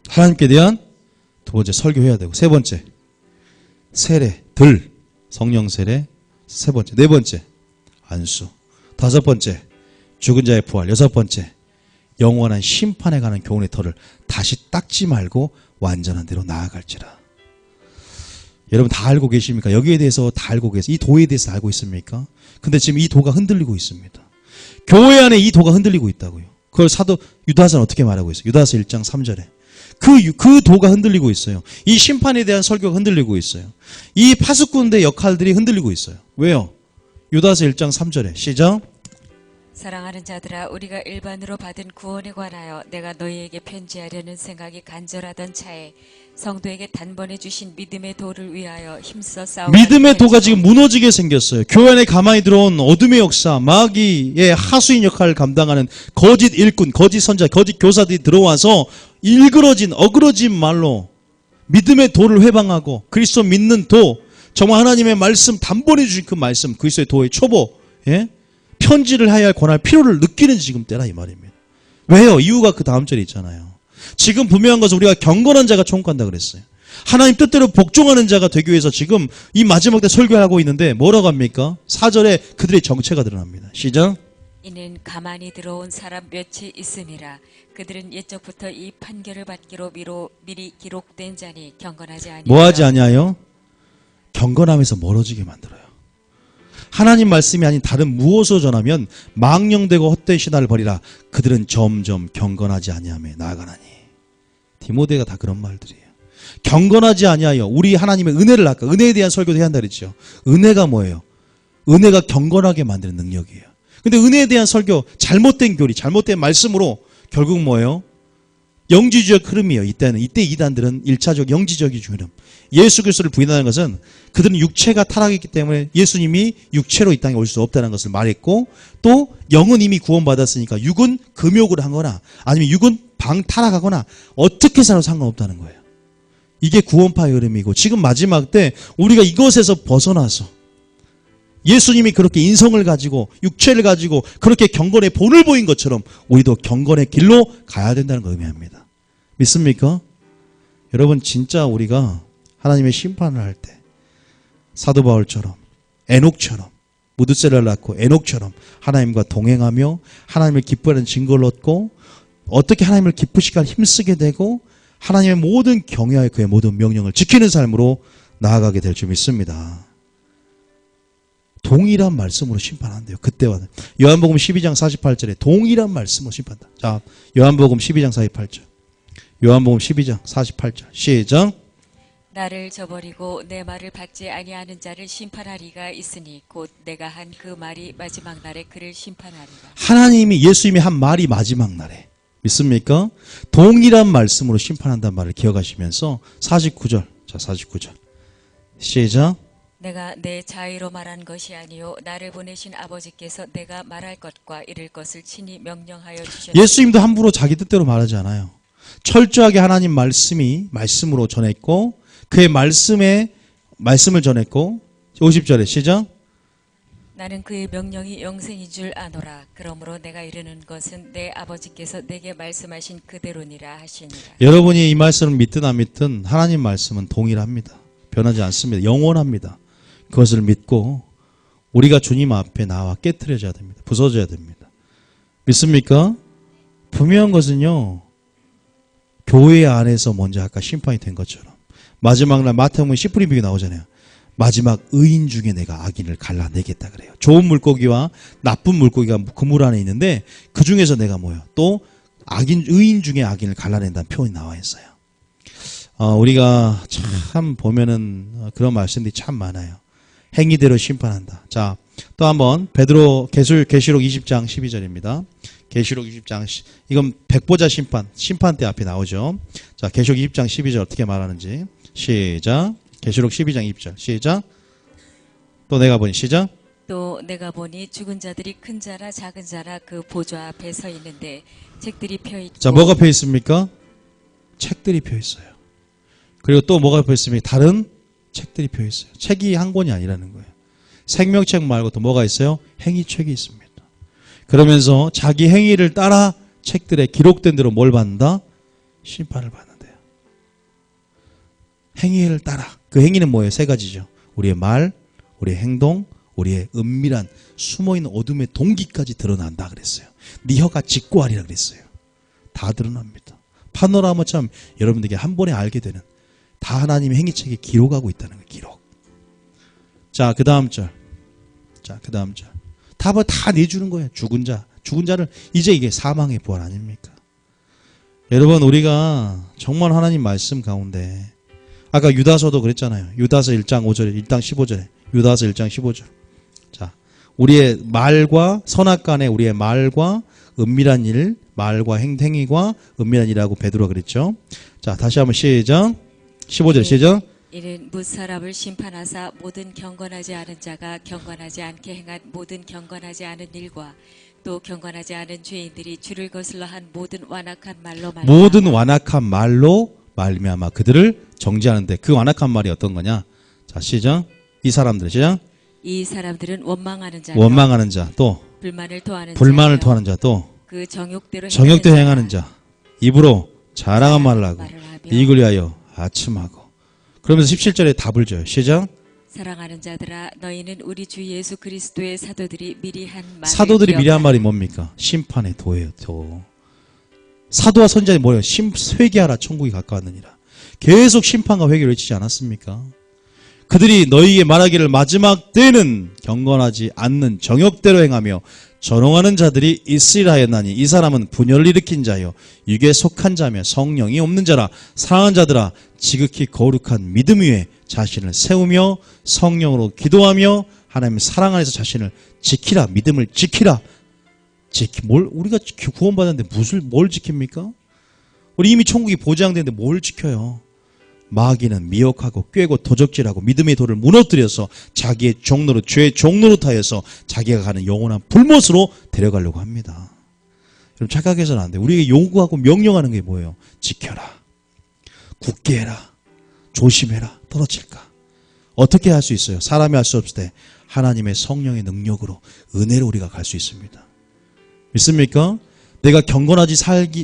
하나님께 대한 두 번째 설교해야 되고 세 번째 세례, 성령 세례 세 번째, 네 번째 안수, 다섯 번째 죽은 자의 부활, 여섯 번째 영원한 심판에 관한 교훈의 털을 다시 닦지 말고 완전한 대로 나아갈지라. 여러분 다 알고 계십니까? 여기에 대해서 다 알고 계세요? 이 도에 대해서 알고 있습니까? 근데 지금 이 도가 흔들리고 있습니다. 교회 안에 이 도가 흔들리고 있다고요. 그걸 사도 유다서는 어떻게 말하고 있어요? 유다서 1장 3절에 그 도가 흔들리고 있어요. 이 심판에 대한 설교가 흔들리고 있어요. 이 파수꾼의 역할들이 흔들리고 있어요. 왜요? 유다서 1장 3절에 시작. 사랑하는 자들아, 우리가 일반으로 받은 구원에 관하여 내가 너희에게 편지하려는 생각이 간절하던 차에 성도에게 단번에 주신 믿음의 도를 위하여 힘써 싸우고 믿음의 도가 지금 무너지게 생겼어요. 교회 안에 가만히 들어온 어둠의 역사, 마귀의 하수인 역할을 감당하는 거짓 일꾼, 거짓 선자, 거짓 교사들이 들어와서 일그러진 어그러진 말로 믿음의 도를 회방하고 그리스도 믿는 도, 정말 하나님의 말씀 단번에 주신 그 말씀, 그리스도의 도의 초보, 편지를 해야 할 권할 필요를 느끼는 지금 때라 이 말입니다. 왜요? 이유가 그 다음 절에 있잖아요. 지금 분명한 것은 우리가 경건한 자가 총괄한다 그랬어요. 하나님 뜻대로 복종하는 자가 되기 위해서 지금 이 마지막 때 설교하고 있는데 뭐라고 합니까? 4절에 그들의 정체가 드러납니다. 시작. 이는 가만히 들어온 사람 몇이 있음이라. 그들은 옛적부터 이 판결을 받기로 미리 기록된 자니 경건하지 아니하여 뭐하지 아니하여? 경건함에서 멀어지게 만들어요. 하나님 말씀이 아닌 다른 무엇으로 전하면 망령되고 헛된 신화를 버리라. 그들은 점점 경건하지 아니하며 나아가나니. 디모데가 다 그런 말들이에요. 경건하지 아니하여 우리 하나님의 은혜를 아까 은혜에 대한 설교도 해야 한다 그랬죠. 은혜가 뭐예요? 은혜가 경건하게 만드는 능력이에요. 근데 은혜에 대한 설교, 잘못된 교리, 잘못된 말씀으로 결국 뭐예요? 영지주적 흐름이에요. 이때 이단들은 1차적 영지적인 흐름. 예수 그리스도를 부인하는 것은 그들은 육체가 타락했기 때문에 예수님이 육체로 이 땅에 올 수 없다는 것을 말했고, 또 영은 이미 구원받았으니까 육은 금욕을 하거나 아니면 육은 방타락하거나 어떻게 살아도 상관없다는 거예요. 이게 구원파의 흐름이고, 지금 마지막 때 우리가 이것에서 벗어나서 예수님이 그렇게 인성을 가지고 육체를 가지고 그렇게 경건의 본을 보인 것처럼 우리도 경건의 길로 가야 된다는 걸 의미합니다. 믿습니까? 여러분 진짜 우리가 하나님의 심판을 할 때 사도 바울처럼 에녹처럼 무드셀라를 낳고 에녹처럼 하나님과 동행하며 하나님을 기뻐하는 증거를 얻고 어떻게 하나님을 기쁘시게 힘쓰게 되고 하나님의 모든 경외하여 그의 모든 명령을 지키는 삶으로 나아가게 될 줄 믿습니다. 동일한 말씀으로 심판한대요. 그때와는. 요한복음 12장 48절에 동일한 말씀으로 심판한다. 자, 요한복음 12장 48절. 요한복음 12장 48절. 시작. 나를 저버리고 내 말을 받지 아니하는 자를 심판하리가 있으니 곧 내가 한 그 말이 마지막 날에 그를 심판하리라. 하나님이 예수님이 한 말이 마지막 날에 믿습니까? 동일한 말씀으로 심판한다는 말을 기억하시면서 49절. 자, 49절. 시작. 내가 내 자의로 말한 것이 아니요 나를 보내신 아버지께서 내가 말할 것과 이를 것을 친히 명령하여 주셨으니. 예수님도 함부로 자기 뜻대로 말하지 않아요. 철저하게 하나님 말씀으로 전했고 그의 말씀을 전했고 50절에 시작. 나는 그의 명령이 영생인 줄 아노라. 그러므로 내가 이르는 것은 내 아버지께서 내게 말씀하신 그대로니라 하시니라. 여러분이 이 말씀을 믿든 안 믿든 하나님 말씀은 동일합니다. 변하지 않습니다. 영원합니다. 그것을 믿고 우리가 주님 앞에 나와 깨트려져야 됩니다. 부서져야 됩니다. 믿습니까? 분명한 것은요. 교회 안에서 먼저 아까 심판이 된 것처럼 마지막 날 마태복음 시프리빅이 나오잖아요. 마지막 의인 중에 내가 악인을 갈라내겠다 그래요. 좋은 물고기와 나쁜 물고기가 그물 안에 있는데 그 중에서 내가 뭐요? 또 의인 중에 악인을 갈라낸다는 표현이 나와 있어요. 우리가 참 보면은 그런 말씀들이 참 많아요. 행위대로 심판한다. 자, 또 한번 베드로 계시록 20장 12절입니다. 계시록 20장 이건 백보자 심판 때 앞에 나오죠. 자, 계시록 20장 12절 어떻게 말하는지 시작. 계시록 12장 20절 시작. 또 내가 보니 시작. 또 내가 보니 죽은 자들이 큰 자라 작은 자라 그 보좌 앞에 서 있는데 책들이 펴 있고. 자, 뭐가 펴 있습니까? 책들이 펴 있어요. 그리고 또 뭐가 펴 있습니까? 다른 책들이 펴 있어요. 책이 한 권이 아니라는 거예요. 생명책 말고 또 뭐가 있어요? 행위책이 있습니다. 그러면서 자기 행위를 따라 책들에 기록된 대로 뭘 받는다? 심판을 받는데요. 행위를 따라. 그 행위는 뭐예요? 세 가지죠. 우리의 말, 우리의 행동, 우리의 은밀한 숨어있는 어둠의 동기까지 드러난다 그랬어요. 네 혀가 직고하리라 그랬어요. 다 드러납니다. 파노라마처럼 여러분들에게 한 번에 알게 되는 다 하나님의 행위책에 기록하고 있다는 거예요. 기록. 자, 그 다음 절. 자, 그 다음 절. 답을 다 내주는 거예요. 죽은 자를 이제 이게 사망의 부활 아닙니까? 여러분 우리가 정말 하나님 말씀 가운데 아까 유다서도 그랬잖아요. 유다서 1장 5절에 1장 15절에 유다서 1장 15절. 자, 우리의 말과 선악간에 우리의 말과 은밀한 일, 말과 행위과 은밀한 일이라고 베드로가 그랬죠. 자, 다시 한번 시작. 15절 시작. 이는 무사람을 심판하사 모든 경건하지 않은 자가 경건하지 않게 행한 모든 경건하지 않은 일과 또 경건하지 않은 죄인들이 주를 거슬러 한 모든 완악한 말로 말미암아 그들을 정죄하는데 그 완악한 말이 어떤 거냐? 자, 시작. 이 사람들은 원망하는 자, 또 불만을 토하는 자, 또 그 정욕대로 행하는 자, 입으로 자랑한 말을 하고 이익을 위하여 아첨하고. 그러면서 17절에 답을 줘요. 시작. 사랑하는 자들아, 너희는 우리 주 예수 그리스도의 사도들이 미리 한 말이 뭡니까? 심판의 도예요. 도. 사도와 선지자는 뭐예요? 회개하라 천국이 가까웠느니라. 계속 심판과 회개를 외치지 않았습니까? 그들이 너희에게 말하기를 마지막 때는 경건하지 않는 정욕대로 행하며 전홍하는 자들이 있으리라 하였나니 이 사람은 분열을 일으킨 자요 육에 속한 자며 성령이 없는 자라. 사랑하는 자들아, 지극히 거룩한 믿음 위에 자신을 세우며 성령으로 기도하며 하나님의 사랑 안에서 자신을 지키라. 믿음을 지키라. 우리가 구원받았는데 뭘 지킵니까? 우리 이미 천국이 보장되는데 뭘 지켜요? 마귀는 미혹하고 꾀고 도적질하고 믿음의 돌을 무너뜨려서 자기의 종로로 죄의 종노릇하여서 자기가 가는 영원한 불못으로 데려가려고 합니다. 여러분 착각해서는 안 돼요. 우리에게 요구하고 명령하는 게 뭐예요? 지켜라. 굳게 해라. 조심해라. 떨어질까. 어떻게 할 수 있어요? 사람이 할 수 없을 때 하나님의 성령의 능력으로 은혜로 우리가 갈 수 있습니다. 믿습니까? 내가 경건하지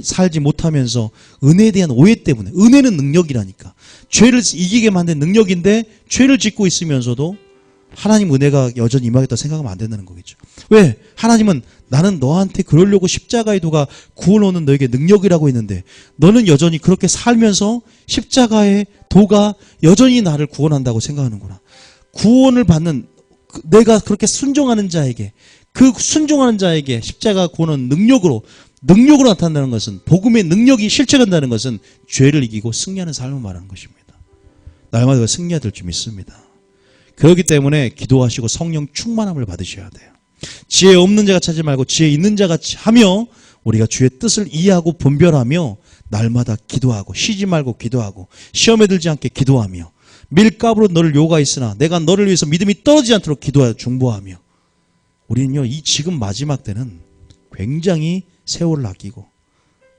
살지 못하면서 은혜에 대한 오해 때문에, 은혜는 능력이라니까. 죄를 이기게 만든 능력인데 죄를 짓고 있으면서도 하나님 은혜가 여전히 임하겠다 생각하면 안 된다는 거겠죠. 왜? 하나님은 나는 너한테 그러려고 십자가의 도가 구원오는 너에게 능력이라고 했는데 너는 여전히 그렇게 살면서 십자가의 도가 여전히 나를 구원한다고 생각하는구나. 구원을 받는, 내가 그렇게 순종하는 자에게, 그 순종하는 자에게 십자가 구원은 능력으로 나타난다는 것은, 복음의 능력이 실체된다는 것은 죄를 이기고 승리하는 삶을 말하는 것입니다. 날마다 승리해야 될 줄 믿습니다. 그렇기 때문에 기도하시고 성령 충만함을 받으셔야 돼요. 지혜 없는 자가 찾지 말고 지혜 있는 자가 하며 우리가 주의 뜻을 이해하고 분별하며 날마다 기도하고 쉬지 말고 기도하고 시험에 들지 않게 기도하며 밀가부로 너를 요구하였으나 내가 너를 위해서 믿음이 떨어지지 않도록 기도하여 중보하며, 우리는요 이 지금 마지막 때는 굉장히 세월을 아끼고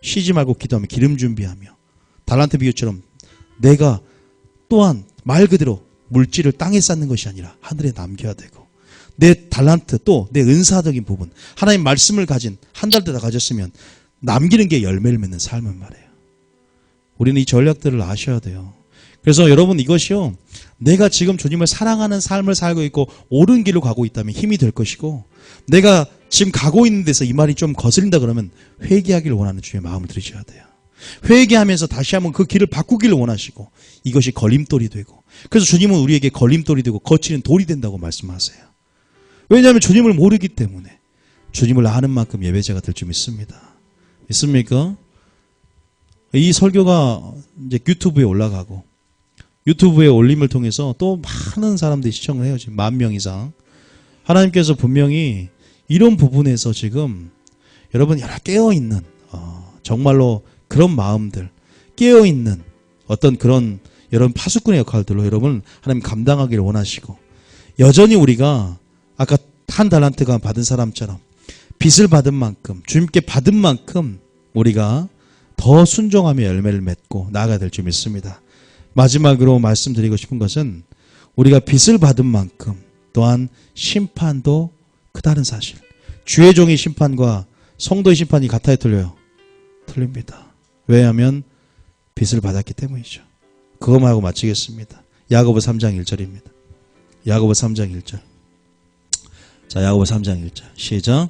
쉬지 말고 기도하며 기름 준비하며, 달란트 비유처럼 내가 또한 말 그대로 물질을 땅에 쌓는 것이 아니라 하늘에 남겨야 되고, 내 달란트 또 내 은사적인 부분, 하나님 말씀을 가진 한 달 때 다 가졌으면 남기는 게 열매를 맺는 삶을 말해요. 우리는 이 전략들을 아셔야 돼요. 그래서 여러분 이것이요, 내가 지금 주님을 사랑하는 삶을 살고 있고 옳은 길로 가고 있다면 힘이 될 것이고, 내가 지금 가고 있는 데서 이 말이 좀 거슬린다 그러면 회개하기를 원하는 주의 마음을 들으셔야 돼요. 회개하면서 다시 한번 그 길을 바꾸기를 원하시고, 이것이 걸림돌이 되고, 그래서 주님은 우리에게 걸림돌이 되고 거치는 돌이 된다고 말씀하세요. 왜냐하면 주님을 모르기 때문에. 주님을 아는 만큼 예배자가 될 줄 믿습니다. 믿습니까? 이 설교가 이제 유튜브에 올라가고 유튜브에 올림을 통해서 또 많은 사람들이 시청을 해요. 지금 10,000명 이상. 하나님께서 분명히 이런 부분에서 지금 여러분 여러 깨어있는 정말로 그런 마음들, 깨어있는 어떤 그런 여러분 파수꾼의 역할들로 여러분 하나님 감당하기를 원하시고, 여전히 우리가 아까 한 달란트가 받은 사람처럼 빚을 받은 만큼, 주님께 받은 만큼 우리가 더 순종하며 열매를 맺고 나아가야 될 줄 믿습니다. 마지막으로 말씀드리고 싶은 것은, 우리가 빚을 받은 만큼 또한 심판도 크다는 사실. 주의 종의 심판과 성도의 심판이 같아요, 틀려요? 틀립니다. 왜냐하면 빚을 받았기 때문이죠. 그것만 하고 마치겠습니다. 야고보 3장 1절입니다. 야고보 3장 1절. 자, 야고보 3장 1절. 시작.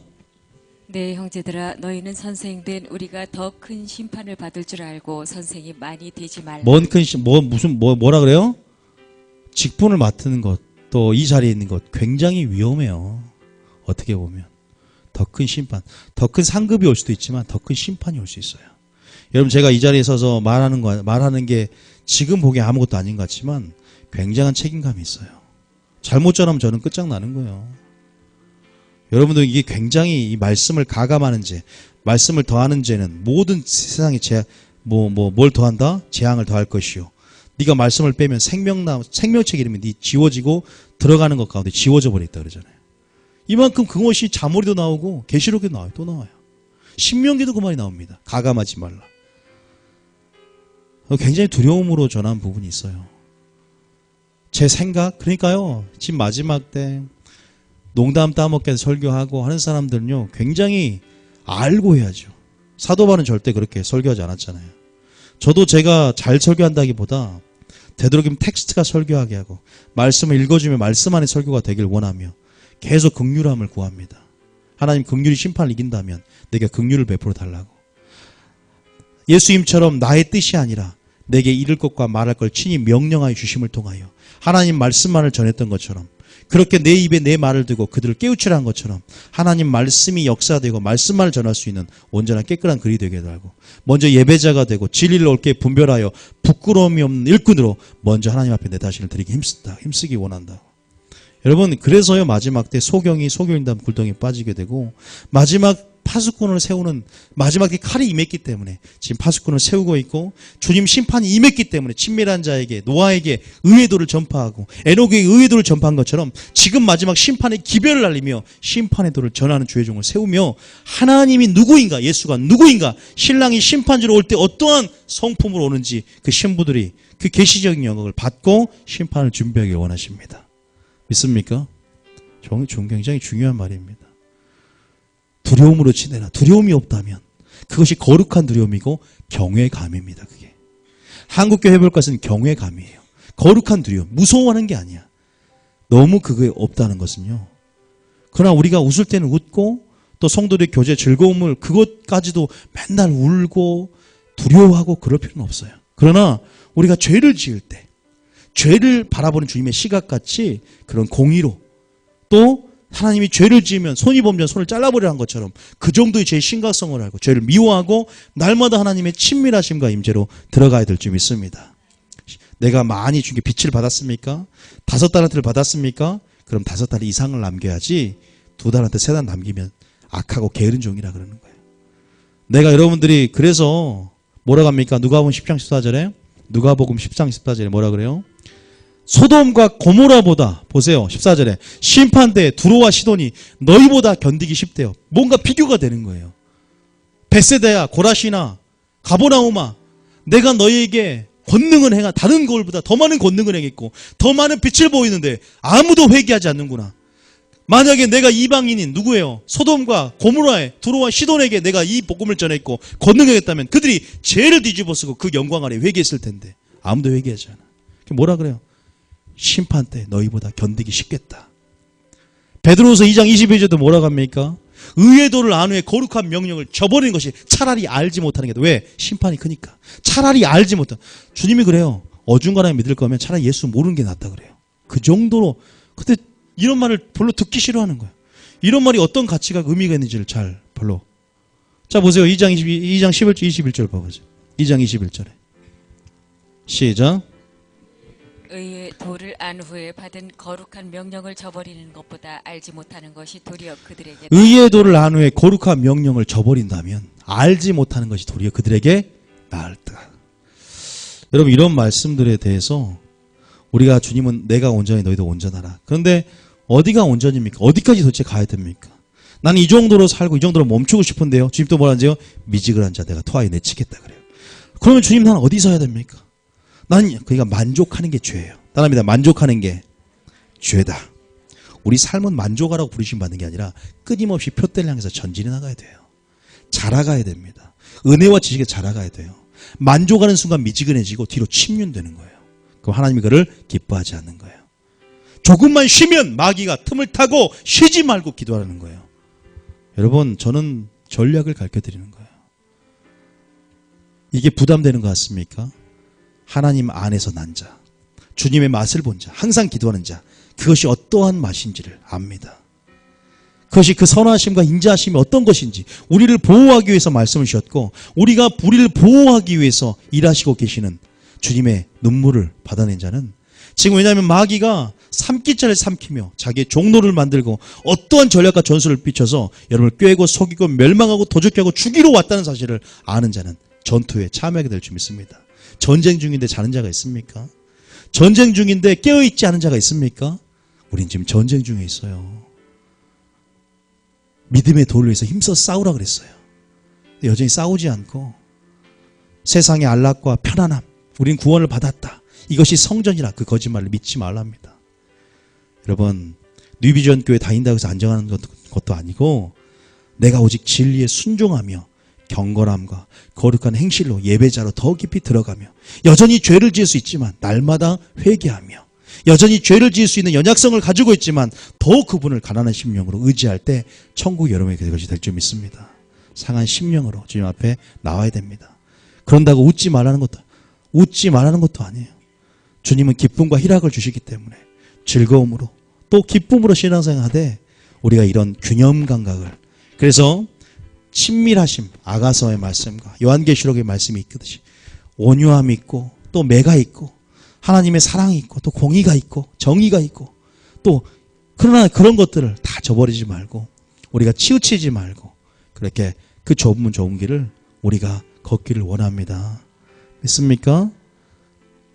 네, 형제들아, 너희는 선생된 우리가 더 큰 심판을 받을 줄 알고 선생이 많이 되지 말라. 뭐라 그래요? 직분을 맡는 것, 또 이 자리에 있는 것 굉장히 위험해요. 어떻게 보면 더 큰 심판, 더 큰 상급이 올 수도 있지만 더 큰 심판이 올 수 있어요. 여러분, 제가 이 자리에 서서 말하는 게 지금 보기에 아무것도 아닌 것 같지만 굉장한 책임감이 있어요. 잘못 전하면 저는 끝장나는 거예요. 여러분들 이게 굉장히 이 말씀을 가감하는 죄, 말씀을 더하는 죄는 모든 세상에 뭘 더한다? 재앙을 더할 것이요. 네가 말씀을 빼면 생명책 이름이 네 지워지고 들어가는 것 가운데 지워져 버렸다 그러잖아요. 이만큼 그것이 자모리도 나오고 계시록에도 나와요. 또 나와요. 신명기도 그 말이 나옵니다. 가감하지 말라. 굉장히 두려움으로 전한 부분이 있어요. 제 생각, 그러니까요, 지금 마지막 때 농담 따먹게 설교하고 하는 사람들은요, 굉장히 알고 해야죠. 사도 바울은 절대 그렇게 설교하지 않았잖아요. 저도 제가 잘 설교한다기보다 되도록이면 텍스트가 설교하게 하고 말씀을 읽어주면 말씀 안에 설교가 되길 원하며 계속 긍휼함을 구합니다. 하나님, 긍휼이 심판을 이긴다면 내게 긍휼을 베풀어 달라고. 예수님처럼 나의 뜻이 아니라 내게 이를 것과 말할 걸 친히 명령하여 주심을 통하여 하나님 말씀만을 전했던 것처럼, 그렇게 내 입에 내 말을 두고 그들을 깨우치라 한 것처럼 하나님 말씀이 역사되고 말씀만을 전할 수 있는 온전한 깨끗한 글이 되게 해달라고, 먼저 예배자가 되고 진리를 옳게 분별하여 부끄러움이 없는 일꾼으로 먼저 하나님 앞에 내 자신을 드리기 힘쓰기 원한다고. 여러분, 그래서요 마지막 때 소경이 소교인단 굴덩이에 빠지게 되고 마지막 파수꾼을 세우는 마지막에 칼이 임했기 때문에 지금 파수꾼을 세우고 있고, 주님 심판이 임했기 때문에 친밀한 자에게, 노아에게 의회도를 전파하고 에녹에게 의회도를 전파한 것처럼 지금 마지막 심판의 기별을 날리며 심판의 도를 전하는 주의 종을 세우며, 하나님이 누구인가, 예수가 누구인가, 신랑이 심판주로 올 때 어떠한 성품으로 오는지 그 신부들이 그 계시적인 영역을 받고 심판을 준비하길 원하십니다. 믿습니까? 굉장히 중요한 말입니다. 두려움으로 지내라. 두려움이 없다면 그것이 거룩한 두려움이고 경외감입니다. 그게 한국교회 해볼 것은 경외감이에요. 거룩한 두려움, 무서워하는 게 아니야. 너무 그게 없다는 것은요. 그러나 우리가 웃을 때는 웃고, 또 성도들의 교제 즐거움을 그것까지도 맨날 울고 두려워하고 그럴 필요는 없어요. 그러나 우리가 죄를 지을 때 죄를 바라보는 주님의 시각같이 그런 공의로, 또 하나님이 죄를 지으면 손이 범죄한 손을 잘라버리라는 것처럼 그 정도의 죄의 심각성을 알고 죄를 미워하고 날마다 하나님의 친밀하심과 임재로 들어가야 될 줄 믿습니다. 내가 많이 준 게 빚을 받았습니까? 5달란트를 받았습니까? 그럼 5달 이상을 남겨야지 2달란트, 3달 남기면 악하고 게으른 종이라 그러는 거예요. 내가 여러분들이 그래서 뭐라고 합니까? 누가복음 10장 14절에, 누가복음 10장 14절에 뭐라 그래요? 소돔과 고모라보다, 보세요, 14절에 심판대에 두로와 시돈이 너희보다 견디기 쉽대요. 뭔가 비교가 되는 거예요. 벳세다야, 고라시나, 가보나우마, 내가 너희에게 권능을 행한, 다른 거울보다 더 많은 권능을 행했고 더 많은 빛을 보이는데 아무도 회개하지 않는구나. 만약에 내가 이방인인 누구예요? 소돔과 고모라에, 두로와 시돈에게 내가 이 복음을 전했고 권능했다면 그들이 죄를 뒤집어쓰고 그 영광 아래 회개했을 텐데 아무도 회개하지 않아. 뭐라 그래요? 심판 때 너희보다 견디기 쉽겠다. 베드로후서 2장 22절도 뭐라고 합니까? 의의 도를 안 후에 거룩한 명령을 저버리는 것이 차라리 알지 못하는 게 더. 왜? 심판이 크니까. 차라리 알지 못한. 주님이 그래요. 어중간하게 믿을 거면 차라리 예수 모르는 게 낫다 그래요. 그 정도로. 근데 이런 말을 별로 듣기 싫어하는 거예요. 이런 말이 어떤 가치가 의미가 있는지를 잘 별로. 자 보세요. 2장 11절 봐보세요. 2장 21절에 시작. 의의 도를 안 후에 받은 거룩한 명령을 저버리는 것보다 알지 못하는 것이 도리어 그들에게. 의의 도를 안 후에 거룩한 명령을 저버린다면 알지 못하는 것이 도리어 그들에게 나을다. 여러분, 이런 말씀들에 대해서 우리가 주님은 내가 온전히 너희도 온전하라. 그런데 어디가 온전입니까? 어디까지 도대체 가야 됩니까? 나는 이 정도로 살고 이 정도로 멈추고 싶은데요. 주님 또 뭐라 하는지요? 미지근한 자 내가 토하에 내치겠다 그래요. 그러면 주님, 나는 어디 서야 됩니까? 나는 그러니까 만족하는 게 죄예요. 따라합니다. 만족하는 게 죄다. 우리 삶은 만족하라고 부르심 받는 게 아니라 끊임없이 표대를 향해서 전진해 나가야 돼요. 자라가야 됩니다. 은혜와 지식에 자라가야 돼요. 만족하는 순간 미지근해지고 뒤로 침륜되는 거예요. 그럼 하나님이 그를 기뻐하지 않는 거예요. 조금만 쉬면 마귀가 틈을 타고 쉬지 말고 기도하는 거예요. 여러분, 저는 전략을 가르쳐드리는 거예요. 이게 부담되는 것 같습니까? 하나님 안에서 난 자, 주님의 맛을 본 자, 항상 기도하는 자, 그것이 어떠한 맛인지를 압니다. 그것이 그 선하심과 인자하심이 어떤 것인지, 우리를 보호하기 위해서 말씀을 주셨고 우리를 보호하기 위해서 일하시고 계시는 주님의 눈물을 받아낸 자는, 지금 왜냐하면 마귀가 삼키자를 삼키며 자기의 종로를 만들고 어떠한 전략과 전술을 삐쳐서 여러분을 꿰고 속이고 멸망하고 도적게 하고 죽이러 왔다는 사실을 아는 자는 전투에 참여하게 될 줄 믿습니다. 전쟁 중인데 자는 자가 있습니까? 전쟁 중인데 깨어있지 않은 자가 있습니까? 우린 지금 전쟁 중에 있어요. 믿음의 도를 위해서 힘써 싸우라 그랬어요. 여전히 싸우지 않고 세상의 안락과 편안함, 우린 구원을 받았다, 이것이 성전이라 그 거짓말을 믿지 말랍니다. 여러분, 뉴비전 교회 다닌다고 해서 안정하는 것도 아니고 내가 오직 진리에 순종하며 경건함과 거룩한 행실로 예배자로 더 깊이 들어가며 여전히 죄를 지을 수 있지만 날마다 회개하며 여전히 죄를 지을 수 있는 연약성을 가지고 있지만 더 그분을 가난한 심령으로 의지할 때 천국 여러분에게 그것이 될 줄 믿습니다. 상한 심령으로 주님 앞에 나와야 됩니다. 그런다고 웃지 말라는 것도 아니에요. 주님은 기쁨과 희락을 주시기 때문에 즐거움으로 또 기쁨으로 신앙생활하되 우리가 이런 균형 감각을, 그래서 친밀하심, 아가서의 말씀과 요한계시록의 말씀이 있듯이 온유함이 있고 또 매가 있고 하나님의 사랑이 있고 또 공의가 있고 정의가 있고, 또 그러나 그런 것들을 다 저버리지 말고 우리가 치우치지 말고 그렇게 그 좁은 길을 우리가 걷기를 원합니다. 믿습니까?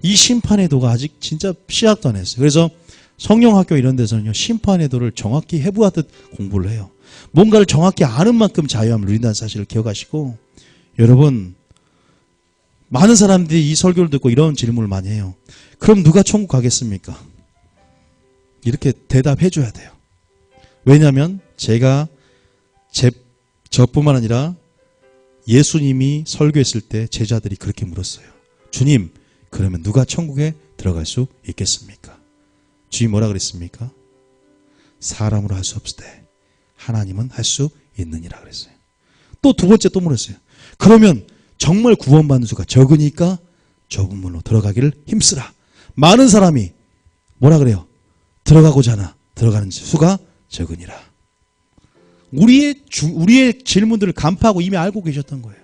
이 심판의 도가 아직 진짜 시작도 안 했어요. 그래서 성령학교 이런 데서는요, 심판의 도를 정확히 해부하듯 공부를 해요. 뭔가를 정확히 아는 만큼 자유함을 누린다는 사실을 기억하시고, 여러분, 많은 사람들이 이 설교를 듣고 이런 질문을 많이 해요. 그럼 누가 천국 가겠습니까? 이렇게 대답해 줘야 돼요. 왜냐하면 제가 저뿐만 아니라 예수님이 설교했을 때 제자들이 그렇게 물었어요. 주님, 그러면 누가 천국에 들어갈 수 있겠습니까? 주님 뭐라 그랬습니까? 사람으로 할 수 없을 때 하나님은 할 수 있느니라 그랬어요. 또 두 번째 또 물었어요. 그러면 정말 구원받는 수가 적으니까 좁은 문으로 들어가기를 힘쓰라. 많은 사람이 뭐라 그래요? 들어가고자 하나 들어가는 수가 적으니라. 우리의 질문들을 간파하고 이미 알고 계셨던 거예요.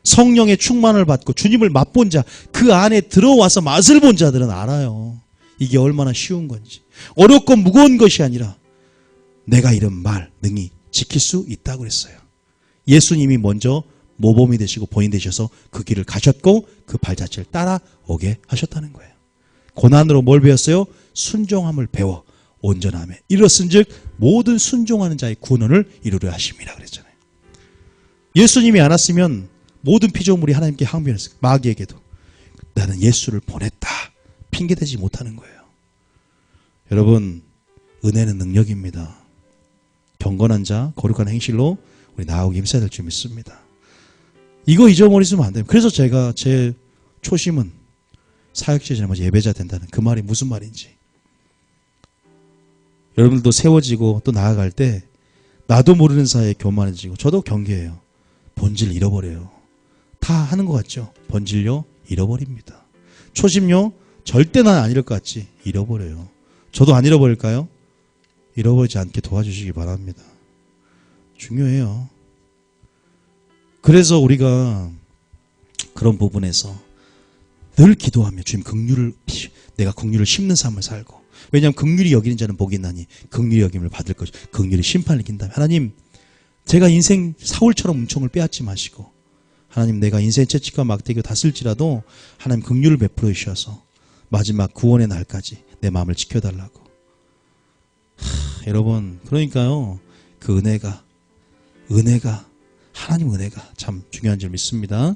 성령의 충만을 받고 주님을 맛본 자, 그 안에 들어와서 맛을 본 자들은 알아요. 이게 얼마나 쉬운 건지. 어렵고 무거운 것이 아니라 내가 이런 말 능히 지킬 수 있다고 그랬어요. 예수님이 먼저 모범이 되시고 본인 되셔서 그 길을 가셨고 그 발자취를 따라오게 하셨다는 거예요. 고난으로 뭘 배웠어요? 순종함을 배워 온전함에 이르렀은즉 모든 순종하는 자의 구원을 이루려 하심이라 그랬잖아요. 예수님이 안 왔으면 모든 피조물이 하나님께 항변했어요. 마귀에게도 나는 예수를 보냈다 핑계대지 못하는 거예요. 여러분, 은혜는 능력입니다. 경건한 자 거룩한 행실로 우리 나아오기 힘써야 될 줄 믿습니다. 이거 잊어버리시면 안 돼요. 그래서 제가 제 초심은 사역자 되자마자 예배자 된다는 그 말이 무슨 말인지. 여러분들도 세워지고 또 나아갈 때 나도 모르는 사이에 교만해지고 저도 경계해요. 본질 잃어버려요. 다 하는 것 같죠? 본질요 잃어버립니다. 초심요 절대 난 안 잃을 것 같지? 잃어버려요. 저도 안 잃어버릴까요? 잃어버리지 않게 도와주시기 바랍니다. 중요해요. 그래서 우리가 그런 부분에서 늘 기도하며 주님 내가 긍휼을 심는 삶을 살고, 왜냐하면 긍휼히 여기는 자는 복이 있나니 긍휼히 여김을 받을 것이 긍휼히 심판을 이긴다면 하나님, 제가 인생 사울처럼 은총을 빼앗지 마시고 하나님, 내가 인생 채찍과 막대기로 다쓸지라도 하나님 긍휼을 베풀어 주셔서 마지막 구원의 날까지 내 마음을 지켜달라고. 여러분, 그러니까요, 그 은혜가 하나님 은혜가 참 중요한 줄 믿습니다.